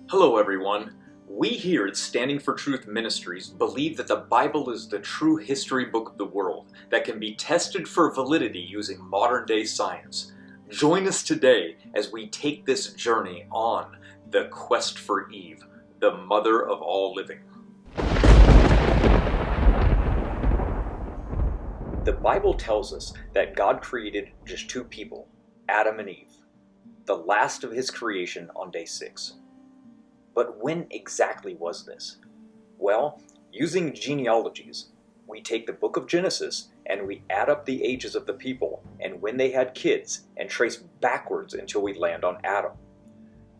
Hello everyone. We here at Standing For Truth Ministries believe that the Bible is the true history book of the world that can be tested for validity using modern day science. Join us today as we take this journey on the quest for Eve, the mother of all living. The Bible tells us that God created just two people, Adam and Eve, the last of his creation on day 6. But when exactly was this? Well, using genealogies, we take the book of Genesis and we add up the ages of the people and when they had kids and trace backwards until we land on Adam.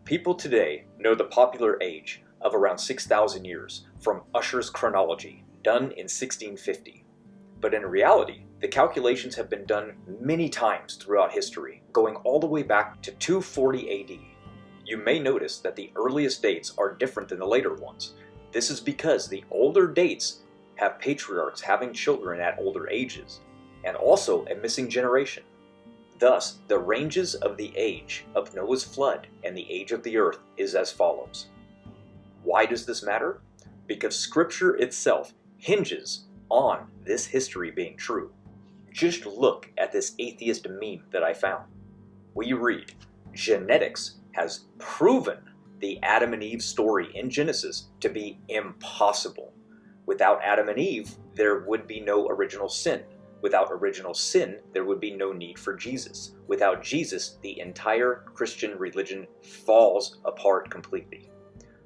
People today know the popular age of around 6,000 years from Ussher's chronology, done in 1650. But in reality, the calculations have been done many times throughout history, going all the way back to 240 AD. You may notice that the earliest dates are different than the later ones. This is because the older dates have patriarchs having children at older ages, and also a missing generation. Thus, the ranges of the age of Noah's flood and the age of the earth is as follows. Why does this matter? Because Scripture itself hinges on this history being true. Just look at this atheist meme that I found. We read, genetics has proven the Adam and Eve story in Genesis to be impossible. Without Adam and Eve, there would be no original sin. Without original sin, there would be no need for Jesus. Without Jesus, the entire Christian religion falls apart completely.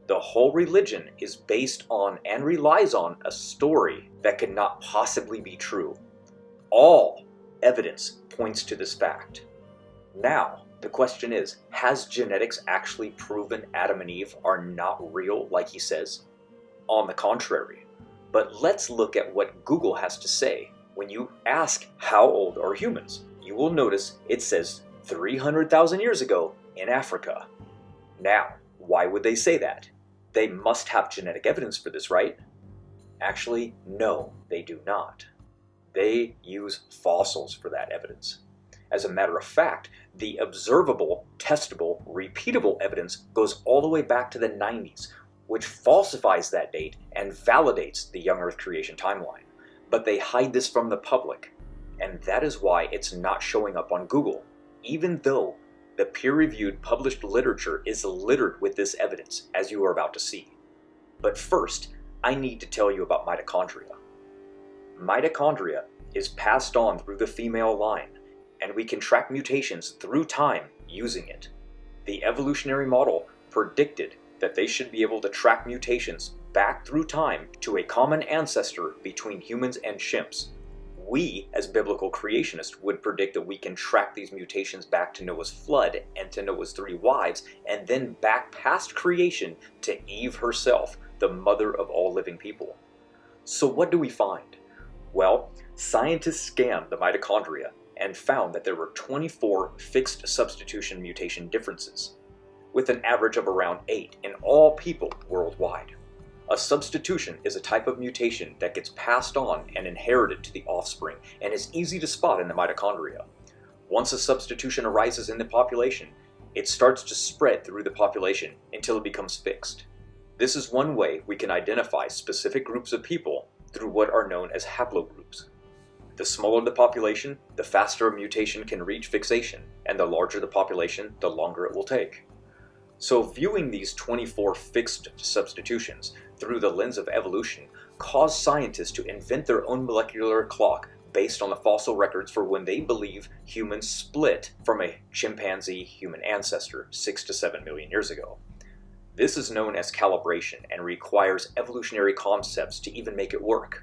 The whole religion is based on and relies on a story that could not possibly be true. All evidence points to this fact. Now, the question is, has genetics actually proven Adam and Eve are not real like he says? On the contrary. But let's look at what Google has to say. When you ask, how old are humans? You will notice it says 300,000 years ago in Africa. Now, why would they say that? They must have genetic evidence for this, right? Actually, no, they do not. They use fossils for that evidence. As a matter of fact, the observable, testable, repeatable evidence goes all the way back to the 90s, which falsifies that date and validates the young Earth creation timeline. But they hide this from the public, and that is why it's not showing up on Google, even though the peer-reviewed published literature is littered with this evidence, as you are about to see. But first, I need to tell you about mitochondria. Mitochondria is passed on through the female line, and we can track mutations through time using it. The evolutionary model predicted that they should be able to track mutations back through time to a common ancestor between humans and chimps. We, as biblical creationists, would predict that we can track these mutations back to Noah's flood and to Noah's 3 wives, and then back past creation to Eve herself, the mother of all living people. So what do we find? Well, scientists scanned the mitochondria and found that there were 24 fixed substitution mutation differences, with an average of around 8 in all people worldwide. A substitution is a type of mutation that gets passed on and inherited to the offspring and is easy to spot in the mitochondria. Once a substitution arises in the population, it starts to spread through the population until it becomes fixed. This is one way we can identify specific groups of people through what are known as haplogroups. The smaller the population, the faster a mutation can reach fixation, and the larger the population, the longer it will take. So viewing these 24 fixed substitutions through the lens of evolution caused scientists to invent their own molecular clock based on the fossil records for when they believe humans split from a chimpanzee human ancestor 6 to 7 million years ago. This is known as calibration and requires evolutionary concepts to even make it work.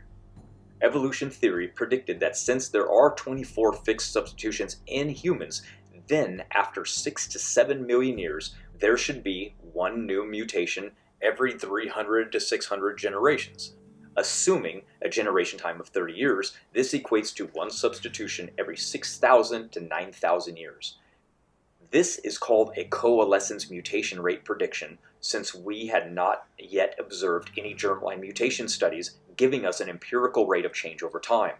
Evolution theory predicted that since there are 24 fixed substitutions in humans, then after 6 to 7 million years, there should be one new mutation every 300 to 600 generations. Assuming a generation time of 30 years, this equates to one substitution every 6,000 to 9,000 years. This is called a coalescence mutation rate prediction, since we had not yet observed any germline mutation studies giving us an empirical rate of change over time.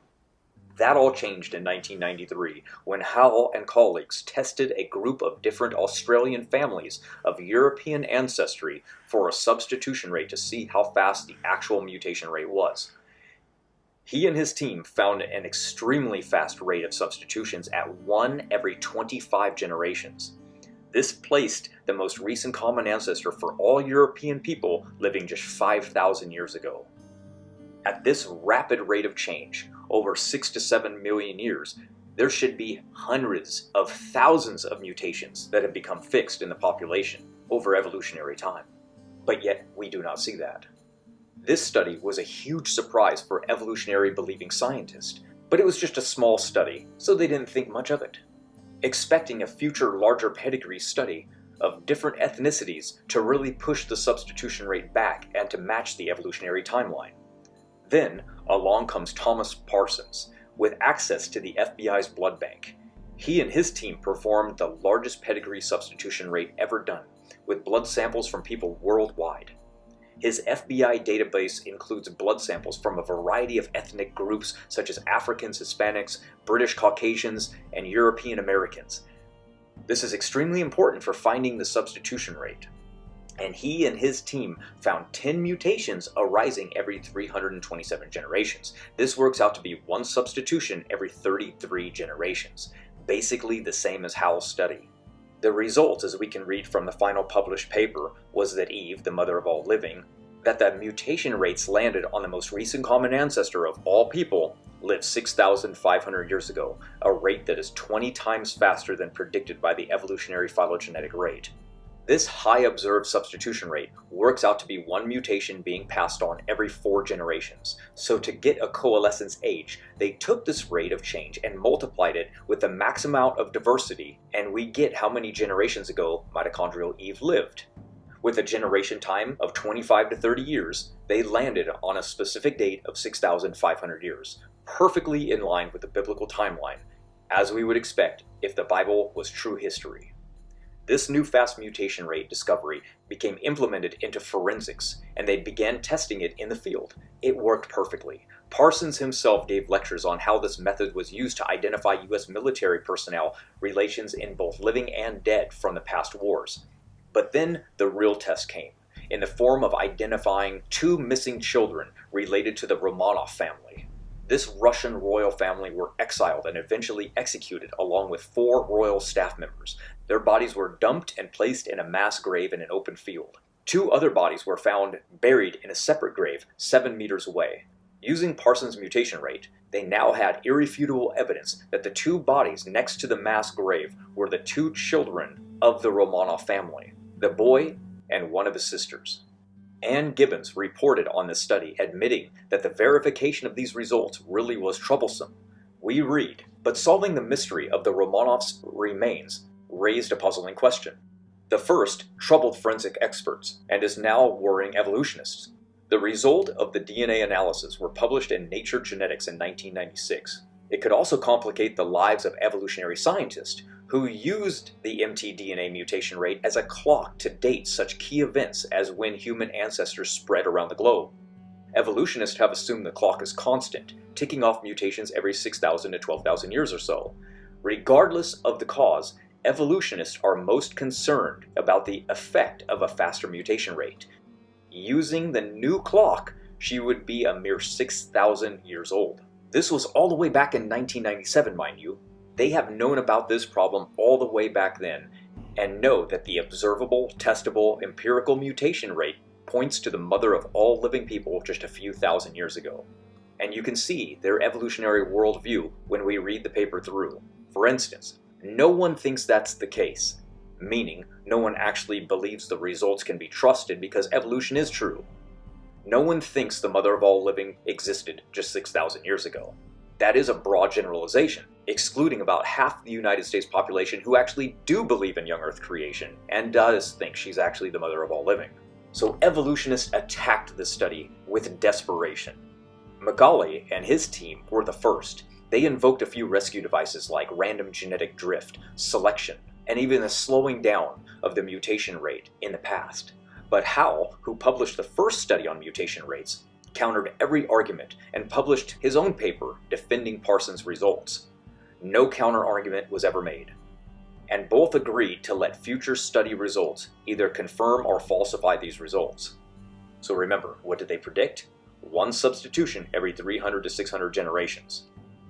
That all changed in 1993 when Howell and colleagues tested a group of different Australian families of European ancestry for a substitution rate to see how fast the actual mutation rate was. He and his team found an extremely fast rate of substitutions at 1 every 25 generations. This placed the most recent common ancestor for all European people living just 5,000 years ago. At this rapid rate of change, over 6 to 7 million years, there should be hundreds of thousands of mutations that have become fixed in the population over evolutionary time. But yet, we do not see that. This study was a huge surprise for evolutionary-believing scientists, but it was just a small study, so they didn't think much of it. Expecting a future larger pedigree study of different ethnicities to really push the substitution rate back and to match the evolutionary timeline. Then, along comes Thomas Parsons, with access to the FBI's blood bank. He and his team performed the largest pedigree substitution rate ever done, with blood samples from people worldwide. His FBI database includes blood samples from a variety of ethnic groups such as Africans, Hispanics, British Caucasians, and European Americans. This is extremely important for finding the substitution rate. And he and his team found 10 mutations arising every 327 generations. This works out to be 1 substitution every 33 generations, basically the same as Howell's study. The result, as we can read from the final published paper, was that Eve, the mother of all living, that the mutation rates landed on the most recent common ancestor of all people lived 6,500 years ago, a rate that is 20 times faster than predicted by the evolutionary phylogenetic rate. This high observed substitution rate works out to be 1 mutation being passed on every 4 generations. So to get a coalescence age, they took this rate of change and multiplied it with the max amount of diversity, and we get how many generations ago mitochondrial Eve lived. With a generation time of 25 to 30 years, they landed on a specific date of 6,500 years, perfectly in line with the biblical timeline, as we would expect if the Bible was true history. This new fast mutation rate discovery became implemented into forensics, and they began testing it in the field. It worked perfectly. Parsons himself gave lectures on how this method was used to identify U.S. military personnel relations in both living and dead from the past wars. But then the real test came, in the form of identifying 2 missing children related to the Romanov family. This Russian royal family were exiled and eventually executed along with 4 royal staff members. Their bodies were dumped and placed in a mass grave in an open field. 2 other bodies were found buried in a separate grave 7 meters away. Using Parsons' mutation rate, they now had irrefutable evidence that the 2 bodies next to the mass grave were the 2 children of the Romanov family, the boy and one of his sisters. Ann Gibbons reported on this study, admitting that the verification of these results really was troublesome. We read, but solving the mystery of the Romanovs' remains raised a puzzling question. The first troubled forensic experts and is now worrying evolutionists. The result of the DNA analysis were published in Nature Genetics in 1996. It could also complicate the lives of evolutionary scientists who used the mtDNA mutation rate as a clock to date such key events as when human ancestors spread around the globe. Evolutionists have assumed the clock is constant, ticking off mutations every 6,000 to 12,000 years or so. Regardless of the cause, evolutionists are most concerned about the effect of a faster mutation rate. Using the new clock, she would be a mere 6,000 years old. This was all the way back in 1997, mind you. They have known about this problem all the way back then, and know that the observable, testable, empirical mutation rate points to the mother of all living people just a few thousand years ago. And you can see their evolutionary worldview when we read the paper through. For instance, no one thinks that's the case, meaning no one actually believes the results can be trusted because evolution is true. No one thinks the mother of all living existed just 6,000 years ago. That is a broad generalization, excluding about half the United States population who actually do believe in young Earth creation and does think she's actually the mother of all living. So evolutionists attacked this study with desperation. Magali and his team were the first. They invoked a few rescue devices like random genetic drift, selection, and even a slowing down of the mutation rate in the past. But Howell, who published the first study on mutation rates, countered every argument and published his own paper defending Parsons' results. No counter-argument was ever made, and both agreed to let future study results either confirm or falsify these results. So remember, what did they predict? One substitution every 300 to 600 generations.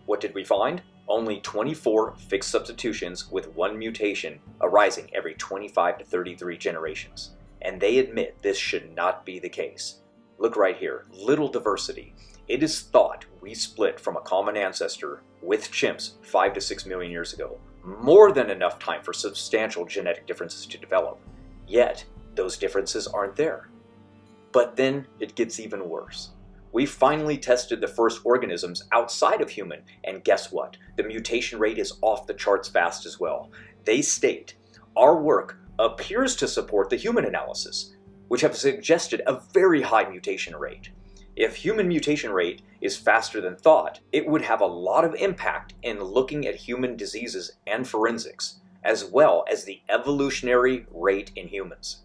What did we find? Only 24 fixed substitutions with one mutation arising every 25 to 33 generations. And they admit this should not be the case. Look right here, little diversity. It is thought we split from a common ancestor with chimps 5 to 6 million years ago. More than enough time for substantial genetic differences to develop. Yet, those differences aren't there. But then it gets even worse. We finally tested the first organisms outside of human, and guess what? The mutation rate is off the charts fast as well. They state, our work appears to support the human analysis, which have suggested a very high mutation rate. If human mutation rate is faster than thought, it would have a lot of impact in looking at human diseases and forensics, as well as the evolutionary rate in humans.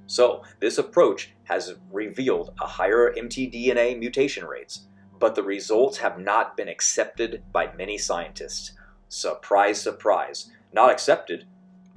So, this approach has revealed a higher mtDNA mutation rates, but the results have not been accepted by many scientists. Surprise, surprise. Not accepted?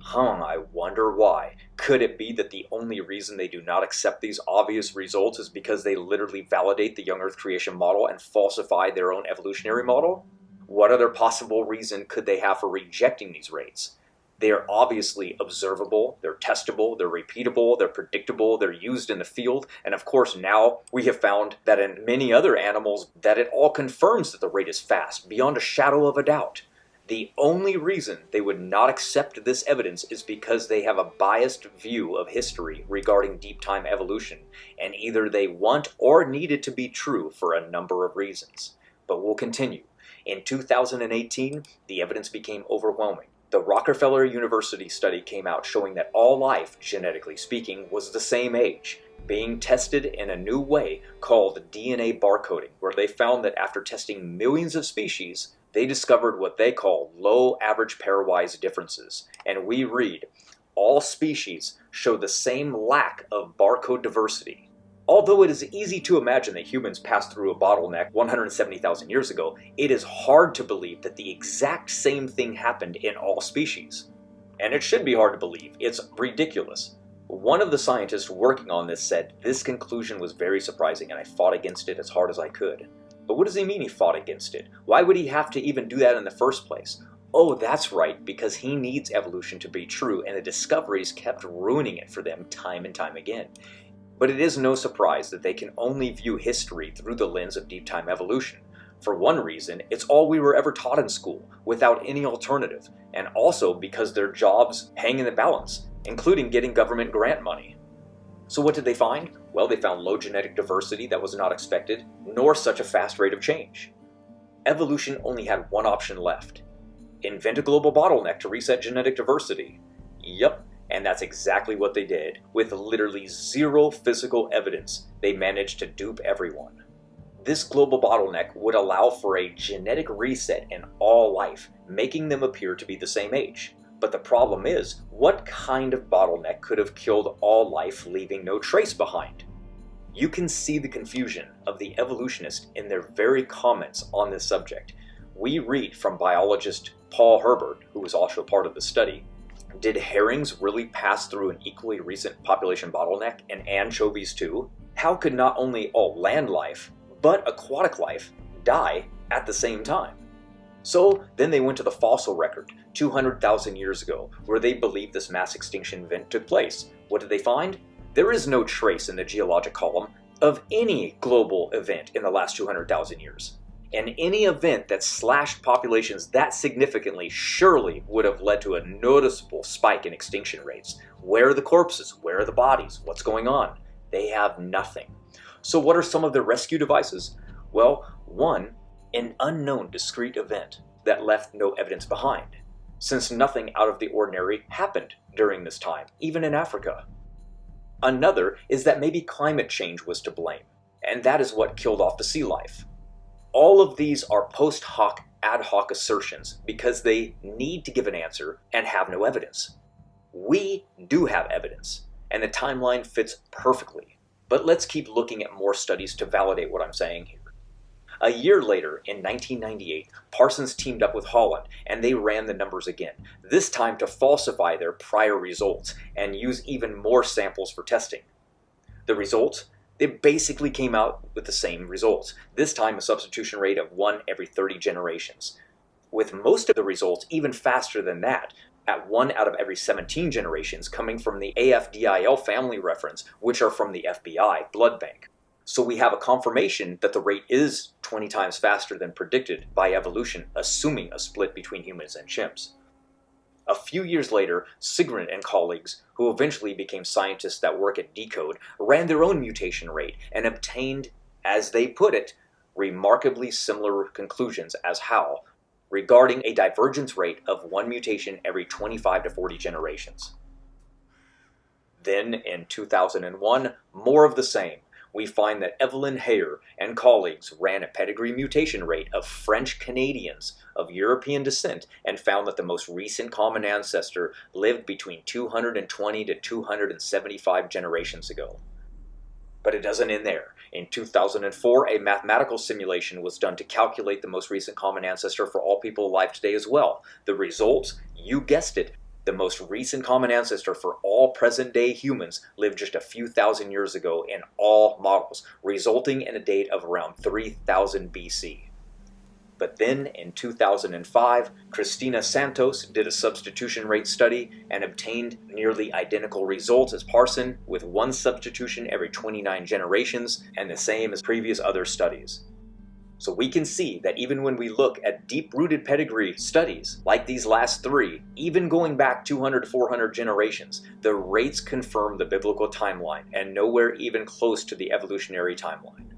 I wonder why. Could it be that the only reason they do not accept these obvious results is because they literally validate the young Earth creation model and falsify their own evolutionary model? What other possible reason could they have for rejecting these rates? They are obviously observable, they're testable, they're repeatable, they're predictable, they're used in the field, and of course now we have found that in many other animals that it all confirms that the rate is fast, beyond a shadow of a doubt. The only reason they would not accept this evidence is because they have a biased view of history regarding deep time evolution, and either they want or need it to be true for a number of reasons. But we'll continue. In 2018, the evidence became overwhelming. The Rockefeller University study came out showing that all life, genetically speaking, was the same age, being tested in a new way called DNA barcoding, where they found that after testing millions of species, they discovered what they call low average pairwise differences. And we read, all species show the same lack of barcode diversity. Although it is easy to imagine that humans passed through a bottleneck 170,000 years ago, it is hard to believe that the exact same thing happened in all species. And it should be hard to believe. It's ridiculous. One of the scientists working on this said this conclusion was very surprising and I fought against it as hard as I could. But what does he mean he fought against it? Why would he have to even do that in the first place? Oh, that's right, because he needs evolution to be true and the discoveries kept ruining it for them time and time again. But it is no surprise that they can only view history through the lens of deep time evolution. For one reason, it's all we were ever taught in school, without any alternative, and also because their jobs hang in the balance, including getting government grant money. So what did they find? Well, they found low genetic diversity that was not expected, nor such a fast rate of change. Evolution only had one option left. Invent a global bottleneck to reset genetic diversity. Yep. And that's exactly what they did. With literally zero physical evidence, they managed to dupe everyone. This global bottleneck would allow for a genetic reset in all life, making them appear to be the same age. But the problem is, what kind of bottleneck could have killed all life, leaving no trace behind? You can see the confusion of the evolutionists in their very comments on this subject. We read from biologist Paul Herbert, who was also part of the study. Did herrings really pass through an equally recent population bottleneck, and anchovies too? How could not only all land life, but aquatic life, die at the same time? So then they went to the fossil record, 200,000 years ago, where they believe this mass extinction event took place. What did they find? There is no trace in the geologic column of any global event in the last 200,000 years. And any event that slashed populations that significantly surely would have led to a noticeable spike in extinction rates. Where are the corpses? Where are the bodies? What's going on? They have nothing. So what are some of their rescue devices? Well, one, an unknown discrete event that left no evidence behind, since nothing out of the ordinary happened during this time, even in Africa. Another is that maybe climate change was to blame, and that is what killed off the sea life. All of these are post hoc, ad hoc assertions because they need to give an answer and have no evidence. We do have evidence, and the timeline fits perfectly. But let's keep looking at more studies to validate what I'm saying here. A year later, in 1998, Parsons teamed up with Holland, and they ran the numbers again, this time to falsify their prior results and use even more samples for testing. The results? They basically came out with the same results, this time a substitution rate of 1 every 30 generations. With most of the results even faster than that, at 1 out of every 17 generations coming from the AFDIL family reference, which are from the FBI blood bank. So we have a confirmation that the rate is 20 times faster than predicted by evolution, assuming a split between humans and chimps. A few years later, Sigrid and colleagues, who eventually became scientists that work at Decode, ran their own mutation rate and obtained, as they put it, remarkably similar conclusions as Howell, regarding a divergence rate of 1 mutation every 25 to 40 generations. Then, in 2001, more of the same. We find that Evelyn Hayer and colleagues ran a pedigree mutation rate of French Canadians of European descent and found that the most recent common ancestor lived between 220 to 275 generations ago. But it doesn't end there. In 2004, a mathematical simulation was done to calculate the most recent common ancestor for all people alive today as well. The results, you guessed it, the most recent common ancestor for all present-day humans lived just a few thousand years ago in all models, resulting in a date of around 3000 BC. But then, in 2005, Cristina Santos did a substitution rate study and obtained nearly identical results as Parsons, with 1 substitution every 29 generations, and the same as previous other studies. So we can see that even when we look at deep-rooted pedigree studies, like these last 3, even going back 200 to 400 generations, the rates confirm the biblical timeline and nowhere even close to the evolutionary timeline.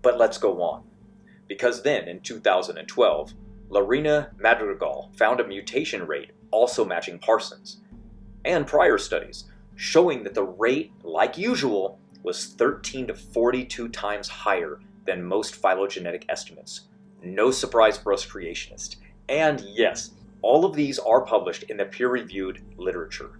But let's go on. Because then, in 2012, Lorena Madrigal found a mutation rate also matching Parsons, and prior studies showing that the rate, like usual, was 13 to 42 times higher than most phylogenetic estimates. No surprise for us creationists. And yes, all of these are published in the peer-reviewed literature.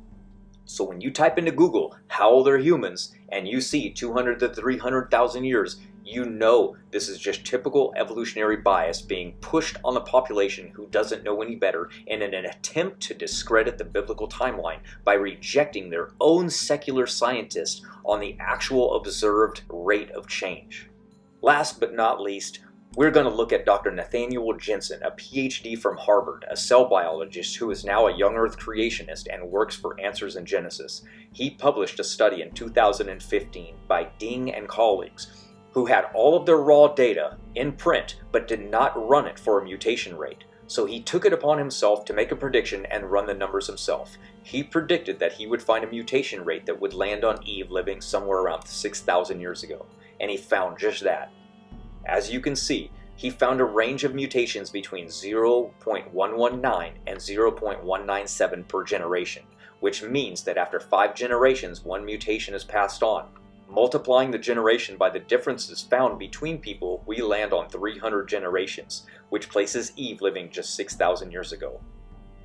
So when you type into Google, how old are humans, and you see 200 to 300,000 years, you know this is just typical evolutionary bias being pushed on the population who doesn't know any better in an attempt to discredit the biblical timeline by rejecting their own secular scientists on the actual observed rate of change. Last but not least, we're going to look at Dr. Nathaniel Jeanson, a PhD from Harvard, a cell biologist who is now a young Earth creationist and works for Answers in Genesis. He published a study in 2015 by Ding and colleagues, who had all of their raw data in print but did not run it for a mutation rate. So he took it upon himself to make a prediction and run the numbers himself. He predicted that he would find a mutation rate that would land on Eve living somewhere around 6,000 years ago. And he found just that. As you can see, he found a range of mutations between 0.119 and 0.197 per generation, which means that after 5 generations, 1 mutation is passed on. Multiplying the generation by the differences found between people, we land on 300 generations, which places Eve living just 6,000 years ago.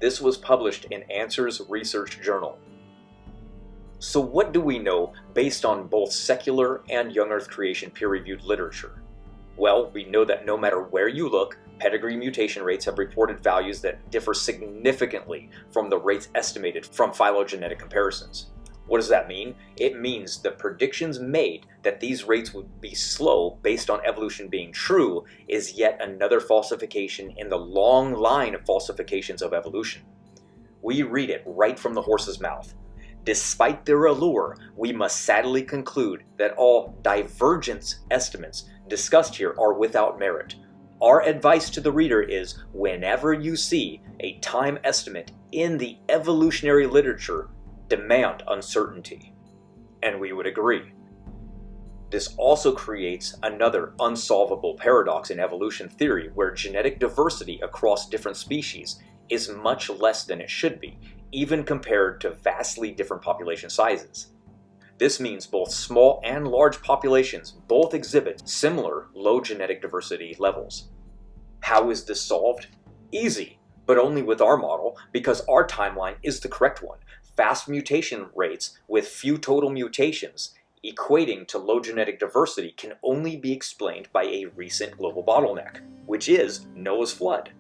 This was published in Answers Research Journal. So what do we know based on both secular and young Earth creation peer-reviewed literature? Well, we know that no matter where you look, pedigree mutation rates have reported values that differ significantly from the rates estimated from phylogenetic comparisons. What does that mean? It means the predictions made that these rates would be slow based on evolution being true is yet another falsification in the long line of falsifications of evolution. We read it right from the horse's mouth. Despite their allure, we must sadly conclude that all divergence estimates discussed here are without merit. Our advice to the reader is, whenever you see a time estimate in the evolutionary literature, demand uncertainty. And we would agree. This also creates another unsolvable paradox in evolution theory, where genetic diversity across different species is much less than it should be, even compared to vastly different population sizes. This means both small and large populations both exhibit similar low genetic diversity levels. How is this solved? Easy, but only with our model, because our timeline is the correct one. Fast mutation rates with few total mutations equating to low genetic diversity can only be explained by a recent global bottleneck, which is Noah's flood.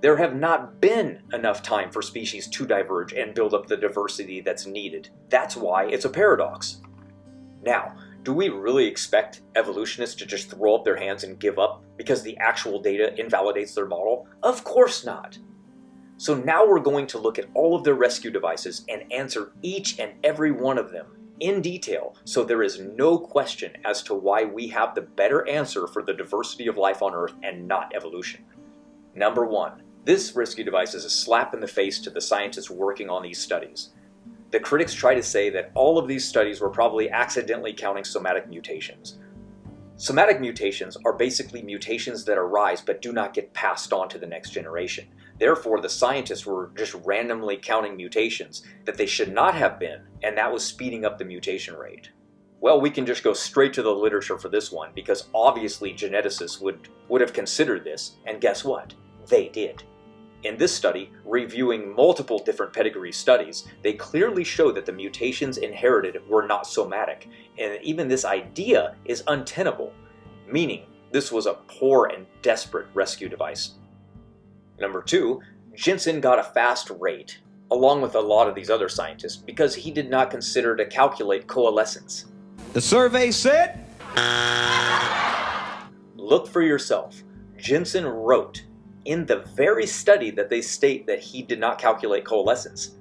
There have not been enough time for species to diverge and build up the diversity that's needed. That's why it's a paradox. Now, do we really expect evolutionists to just throw up their hands and give up because the actual data invalidates their model? Of course not. So now we're going to look at all of their rescue devices and answer each and every one of them in detail, so there is no question as to why we have the better answer for the diversity of life on Earth and not evolution. Number 1. This rescue device is a slap in the face to the scientists working on these studies. The critics try to say that all of these studies were probably accidentally counting somatic mutations. Somatic mutations are basically mutations that arise but do not get passed on to the next generation. Therefore, the scientists were just randomly counting mutations that they should not have been, and that was speeding up the mutation rate. Well, we can just go straight to the literature for this one, because obviously geneticists would have considered this, and guess what? They did. In this study, reviewing multiple different pedigree studies, they clearly show that the mutations inherited were not somatic, and even this idea is untenable, meaning this was a poor and desperate rescue device. Number 2, Jeanson got a fast rate, along with a lot of these other scientists, because he did not consider to calculate coalescence. The survey said... Look for yourself. Jeanson wrote in the very study that they state that he did not calculate coalescence.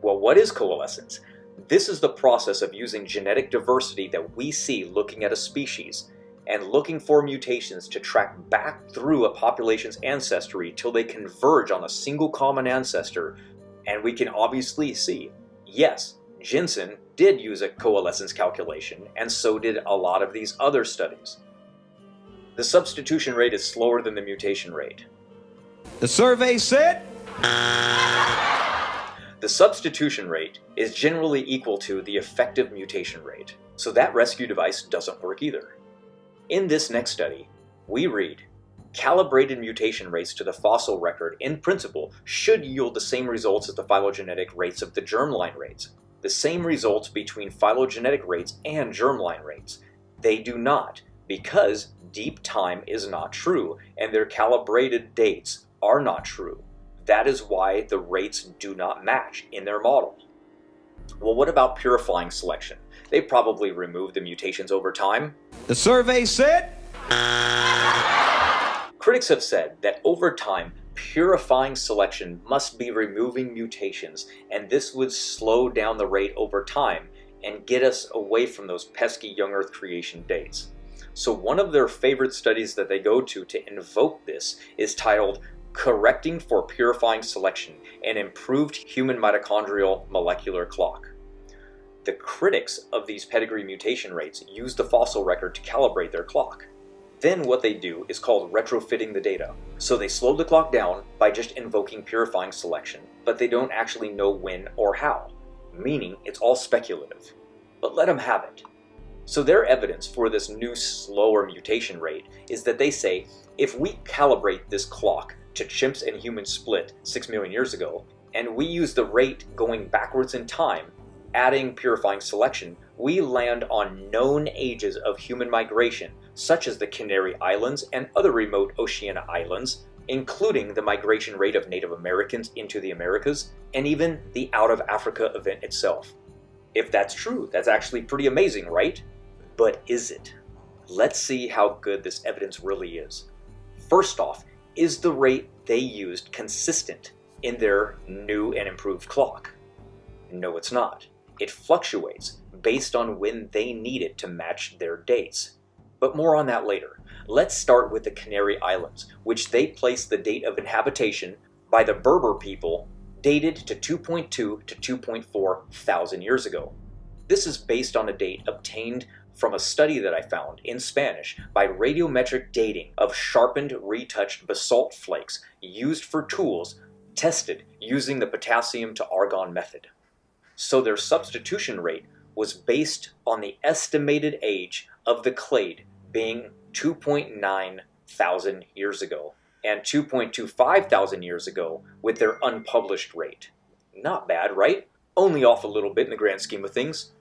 Well, what is coalescence? This is the process of using genetic diversity that we see looking at a species and looking for mutations to track back through a population's ancestry till they converge on a single common ancestor. And we can obviously see, yes, Jeanson did use a coalescence calculation, and so did a lot of these other studies. The substitution rate is slower than the mutation rate. The survey said... The substitution rate is generally equal to the effective mutation rate, so that rescue device doesn't work either. In this next study, we read, calibrated mutation rates to the fossil record in principle should yield the same results as the phylogenetic rates of the germline rates. The same results between phylogenetic rates and germline rates. They do not, because deep time is not true, and their calibrated dates are not true. That is why the rates do not match in their model. Well, what about purifying selection? They probably removed the mutations over time. The survey said... Critics have said that over time, purifying selection must be removing mutations, and this would slow down the rate over time and get us away from those pesky young Earth creation dates. So one of their favorite studies that they go to invoke this is titled Correcting for Purifying Selection, an Improved Human Mitochondrial Molecular Clock. The critics of these pedigree mutation rates use the fossil record to calibrate their clock. Then what they do is called retrofitting the data. So they slow the clock down by just invoking purifying selection, but they don't actually know when or how, meaning it's all speculative. But let them have it. So their evidence for this new slower mutation rate is that they say if we calibrate this clock to chimps and humans split 6 million years ago, and we use the rate going backwards in time, adding purifying selection, we land on known ages of human migration, such as the Canary Islands and other remote Oceania islands, including the migration rate of Native Americans into the Americas, and even the out of Africa event itself. If that's true, that's actually pretty amazing, right? But is it? Let's see how good this evidence really is. First off, is the rate they used consistent in their new and improved clock? No, it's not. It fluctuates based on when they need it to match their dates. But more on that later. Let's start with the Canary Islands, which they place the date of inhabitation by the Berber people dated to 2.2 to 2.4 thousand years ago. This is based on a date obtained from a study that I found in Spanish by radiometric dating of sharpened, retouched basalt flakes used for tools tested using the potassium to argon method. So their substitution rate was based on the estimated age of the clade being 2.9 thousand years ago and 2.25 thousand years ago with their unpublished rate. Not bad, right? Only off a little bit in the grand scheme of things.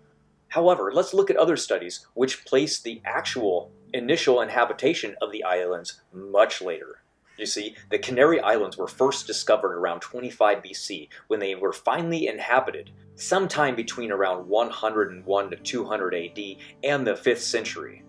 However, let's look at other studies which place the actual initial inhabitation of the islands much later. You see, the Canary Islands were first discovered around 25 BC when they were finally inhabited, sometime between around 101 to 200 AD and the 5th century.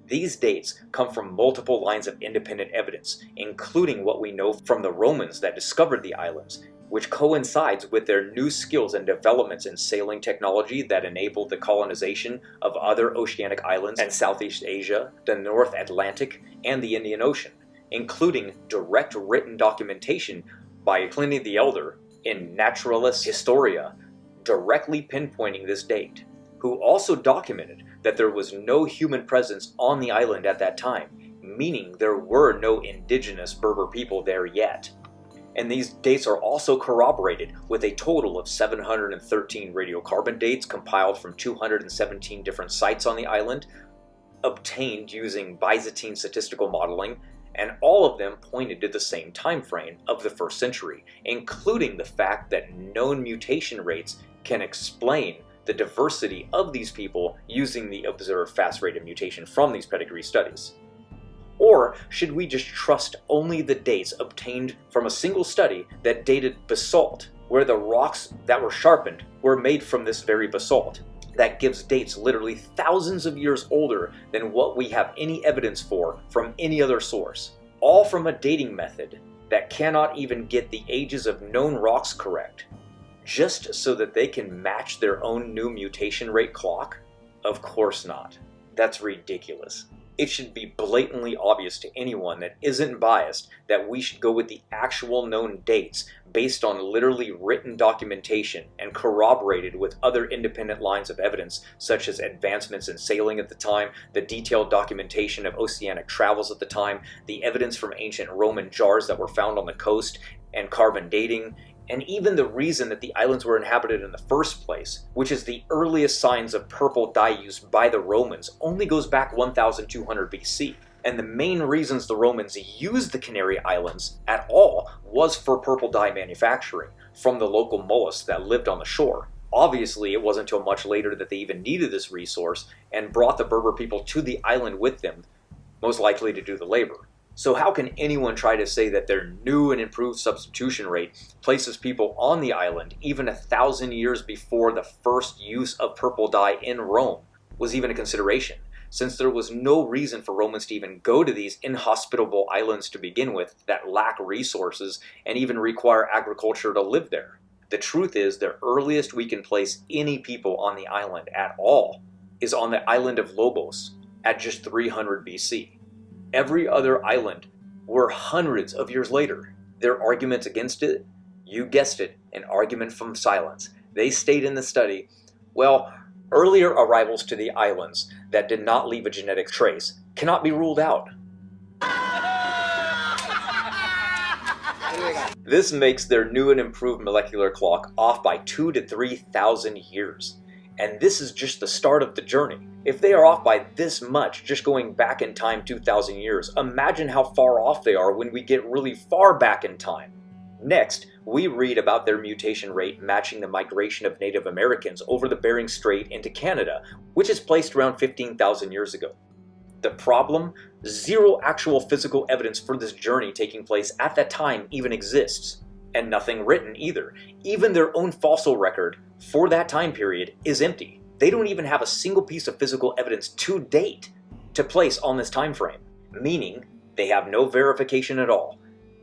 These dates come from multiple lines of independent evidence, including what we know from the Romans that discovered the islands, which coincides with their new skills and developments in sailing technology that enabled the colonization of other oceanic islands in Southeast Asia, the North Atlantic, and the Indian Ocean, including direct written documentation by Pliny the Elder in Naturalis Historia, directly pinpointing this date, who also documented that there was no human presence on the island at that time, meaning there were no indigenous Berber people there yet. And these dates are also corroborated with a total of 713 radiocarbon dates compiled from 217 different sites on the island, obtained using Byzantine statistical modeling, and all of them pointed to the same time frame of the 1st century, including the fact that known mutation rates can explain the diversity of these people using the observed fast rate of mutation from these pedigree studies. Or should we just trust only the dates obtained from a single study that dated basalt, where the rocks that were sharpened were made from this very basalt? That gives dates literally thousands of years older than what we have any evidence for from any other source, all from a dating method that cannot even get the ages of known rocks correct, just so that they can match their own new mutation rate clock? Of course not. That's ridiculous. It should be blatantly obvious to anyone that isn't biased that we should go with the actual known dates based on literally written documentation and corroborated with other independent lines of evidence, such as advancements in sailing at the time, the detailed documentation of oceanic travels at the time, the evidence from ancient Roman jars that were found on the coast, and carbon dating, and even the reason that the islands were inhabited in the first place, which is the earliest signs of purple dye used by the Romans, only goes back 1200 BC. And the main reasons the Romans used the Canary Islands at all was for purple dye manufacturing from the local mollusks that lived on the shore. Obviously, it wasn't until much later that they even needed this resource and brought the Berber people to the island with them, most likely to do the labor. So how can anyone try to say that their new and improved substitution rate places people on the island even 1,000 years before the first use of purple dye in Rome was even a consideration, since there was no reason for Romans to even go to these inhospitable islands to begin with that lack resources and even require agriculture to live there? The truth is, the earliest we can place any people on the island at all is on the island of Lobos at just 300 BC. Every other island were hundreds of years later. Their arguments against it? You guessed it, an argument from silence. They state in the study, well, earlier arrivals to the islands that did not leave a genetic trace cannot be ruled out. This makes their new and improved molecular clock off by 2,000 to 3,000 years. And this is just the start of the journey. If they are off by this much, just going back in time 2,000 years, imagine how far off they are when we get really far back in time. Next, we read about their mutation rate matching the migration of Native Americans over the Bering Strait into Canada, which is placed around 15,000 years ago. The problem? Zero actual physical evidence for this journey taking place at that time even exists. And nothing written either. Even their own fossil record for that time period is empty. They don't even have a single piece of physical evidence to date to place on this time frame, meaning they have no verification at all.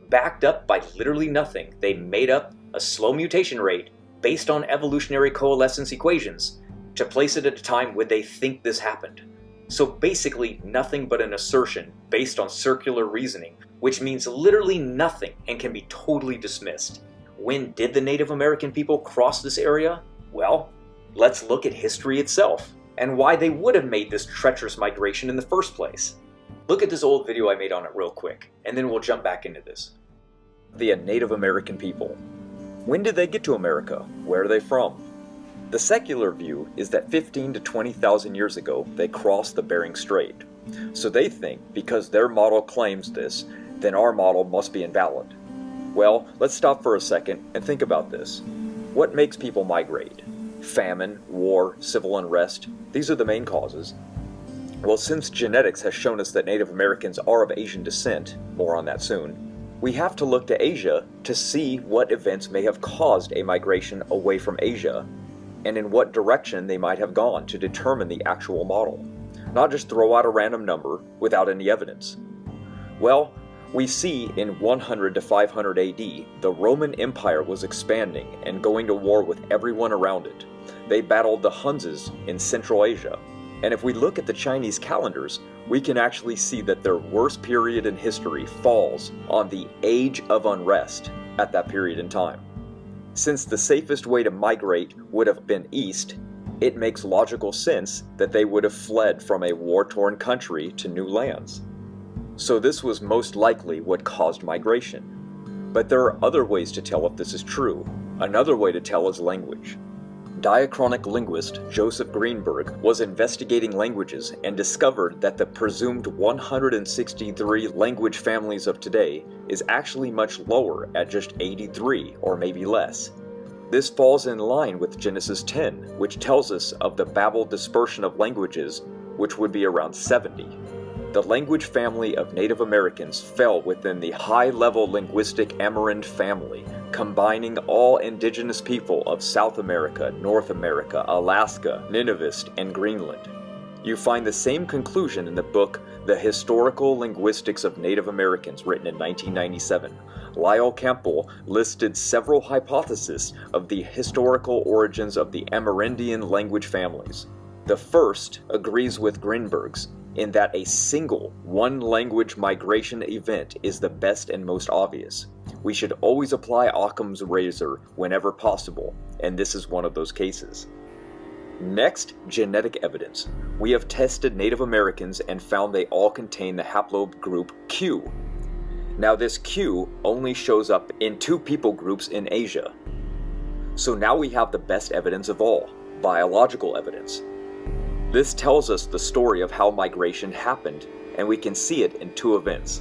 Backed up by literally nothing, they made up a slow mutation rate based on evolutionary coalescence equations to place it at a time when they think this happened. So basically nothing but an assertion based on circular reasoning, which means literally nothing and can be totally dismissed. When did the Native American people cross this area? Well, let's look at history itself and why they would have made this treacherous migration in the first place. Look at this old video I made on it real quick, and then we'll jump back into this. The Native American people. When did they get to America? Where are they from? The secular view is that 15 to 20,000 years ago they crossed the Bering Strait. So they think because their model claims this, then our model must be invalid. Well, let's stop for a second and think about this. What makes people migrate? Famine, war, civil unrest, these are the main causes. Well, since genetics has shown us that Native Americans are of Asian descent, more on that soon, we have to look to Asia to see what events may have caused a migration away from Asia, and in what direction they might have gone to determine the actual model, not just throw out a random number without any evidence. Well, we see in 100 to 500 AD, the Roman Empire was expanding and going to war with everyone around it. They battled the Huns in Central Asia. And if we look at the Chinese calendars, we can actually see that their worst period in history falls on the Age of Unrest at that period in time. Since the safest way to migrate would have been east, it makes logical sense that they would have fled from a war-torn country to new lands. So this was most likely what caused migration. But there are other ways to tell if this is true. Another way to tell is language. Diachronic linguist Joseph Greenberg was investigating languages and discovered that the presumed 163 language families of today is actually much lower at just 83 or maybe less. This falls in line with Genesis 10, which tells us of the Babel dispersion of languages, which would be around 70. The language family of Native Americans fell within the high-level linguistic Amerind family, combining all indigenous people of South America, North America, Alaska, Nunavist, and Greenland. You find the same conclusion in the book The Historical Linguistics of Native Americans, written in 1997. Lyle Campbell listed several hypotheses of the historical origins of the Amerindian language families. The first agrees with Greenberg's, in that a single one-language migration event is the best and most obvious. We should always apply Occam's razor whenever possible, and this is one of those cases. Next, genetic evidence. We have tested Native Americans and found they all contain the haplogroup Q. Now this Q only shows up in 2 people groups in Asia. So now we have the best evidence of all, biological evidence. This tells us the story of how migration happened, and we can see it in 2 events.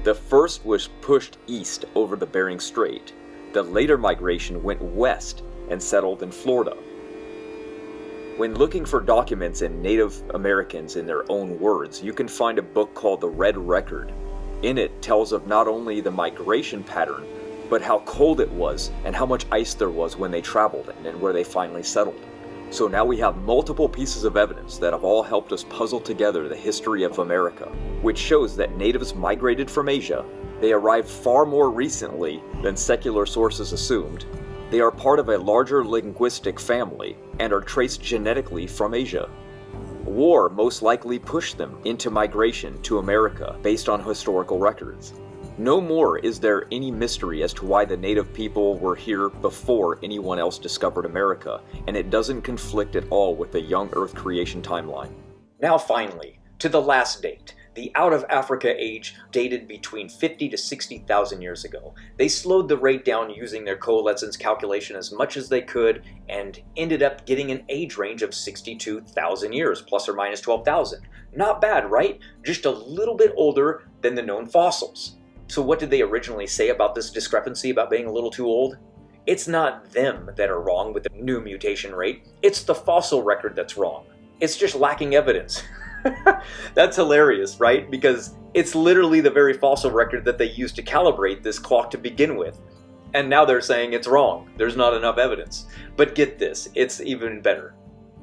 The first was pushed east over the Bering Strait. The later migration went west and settled in Florida. When looking for documents in Native Americans in their own words, you can find a book called The Red Record. In it tells of not only the migration pattern, but how cold it was and how much ice there was when they traveled and where they finally settled. So now we have multiple pieces of evidence that have all helped us puzzle together the history of America, which shows that natives migrated from Asia. They arrived far more recently than secular sources assumed. They are part of a larger linguistic family and are traced genetically from Asia. War most likely pushed them into migration to America based on historical records. No more is there any mystery as to why the native people were here before anyone else discovered America, and it doesn't conflict at all with the young Earth creation timeline. Now finally, to the last date, the out-of-Africa age dated between 50 to 60,000 years ago. They slowed the rate down using their coalescence calculation as much as they could and ended up getting an age range of 62,000 years, plus or minus 12,000. Not bad, right? Just a little bit older than the known fossils. So what did they originally say about this discrepancy, about being a little too old? It's not them that are wrong with the new mutation rate. It's the fossil record that's wrong. It's just lacking evidence. That's hilarious, right? Because it's literally the very fossil record that they used to calibrate this clock to begin with. And now they're saying it's wrong. There's not enough evidence. But get this, it's even better.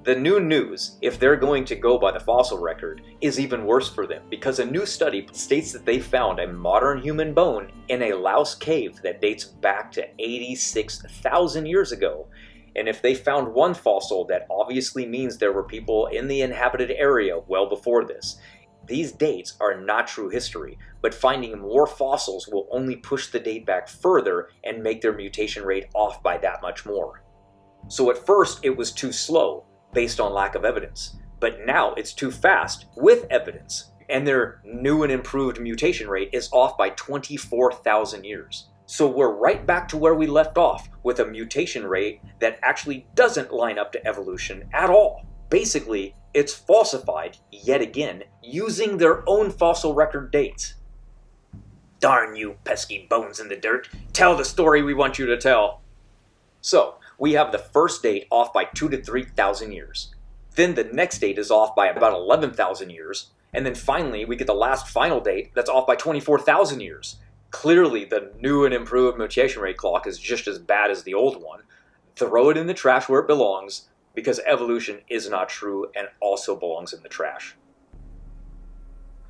The new news, if they're going to go by the fossil record, is even worse for them, because a new study states that they found a modern human bone in a Laos cave that dates back to 86,000 years ago. And if they found one fossil, that obviously means there were people in the inhabited area well before this. These dates are not true history, but finding more fossils will only push the date back further and make their mutation rate off by that much more. So at first it was too slow, based on lack of evidence. But now it's too fast with evidence, and their new and improved mutation rate is off by 24,000 years. So we're right back to where we left off, with a mutation rate that actually doesn't line up to evolution at all. Basically, it's falsified, yet again, using their own fossil record dates. Darn you pesky bones in the dirt, tell the story we want you to tell. So, we have the first date off by 2,000 to 3,000 years. Then the next date is off by about 11,000 years. And then finally, we get the last final date that's off by 24,000 years. Clearly, the new and improved mutation rate clock is just as bad as the old one. Throw it in the trash where it belongs, because evolution is not true and also belongs in the trash.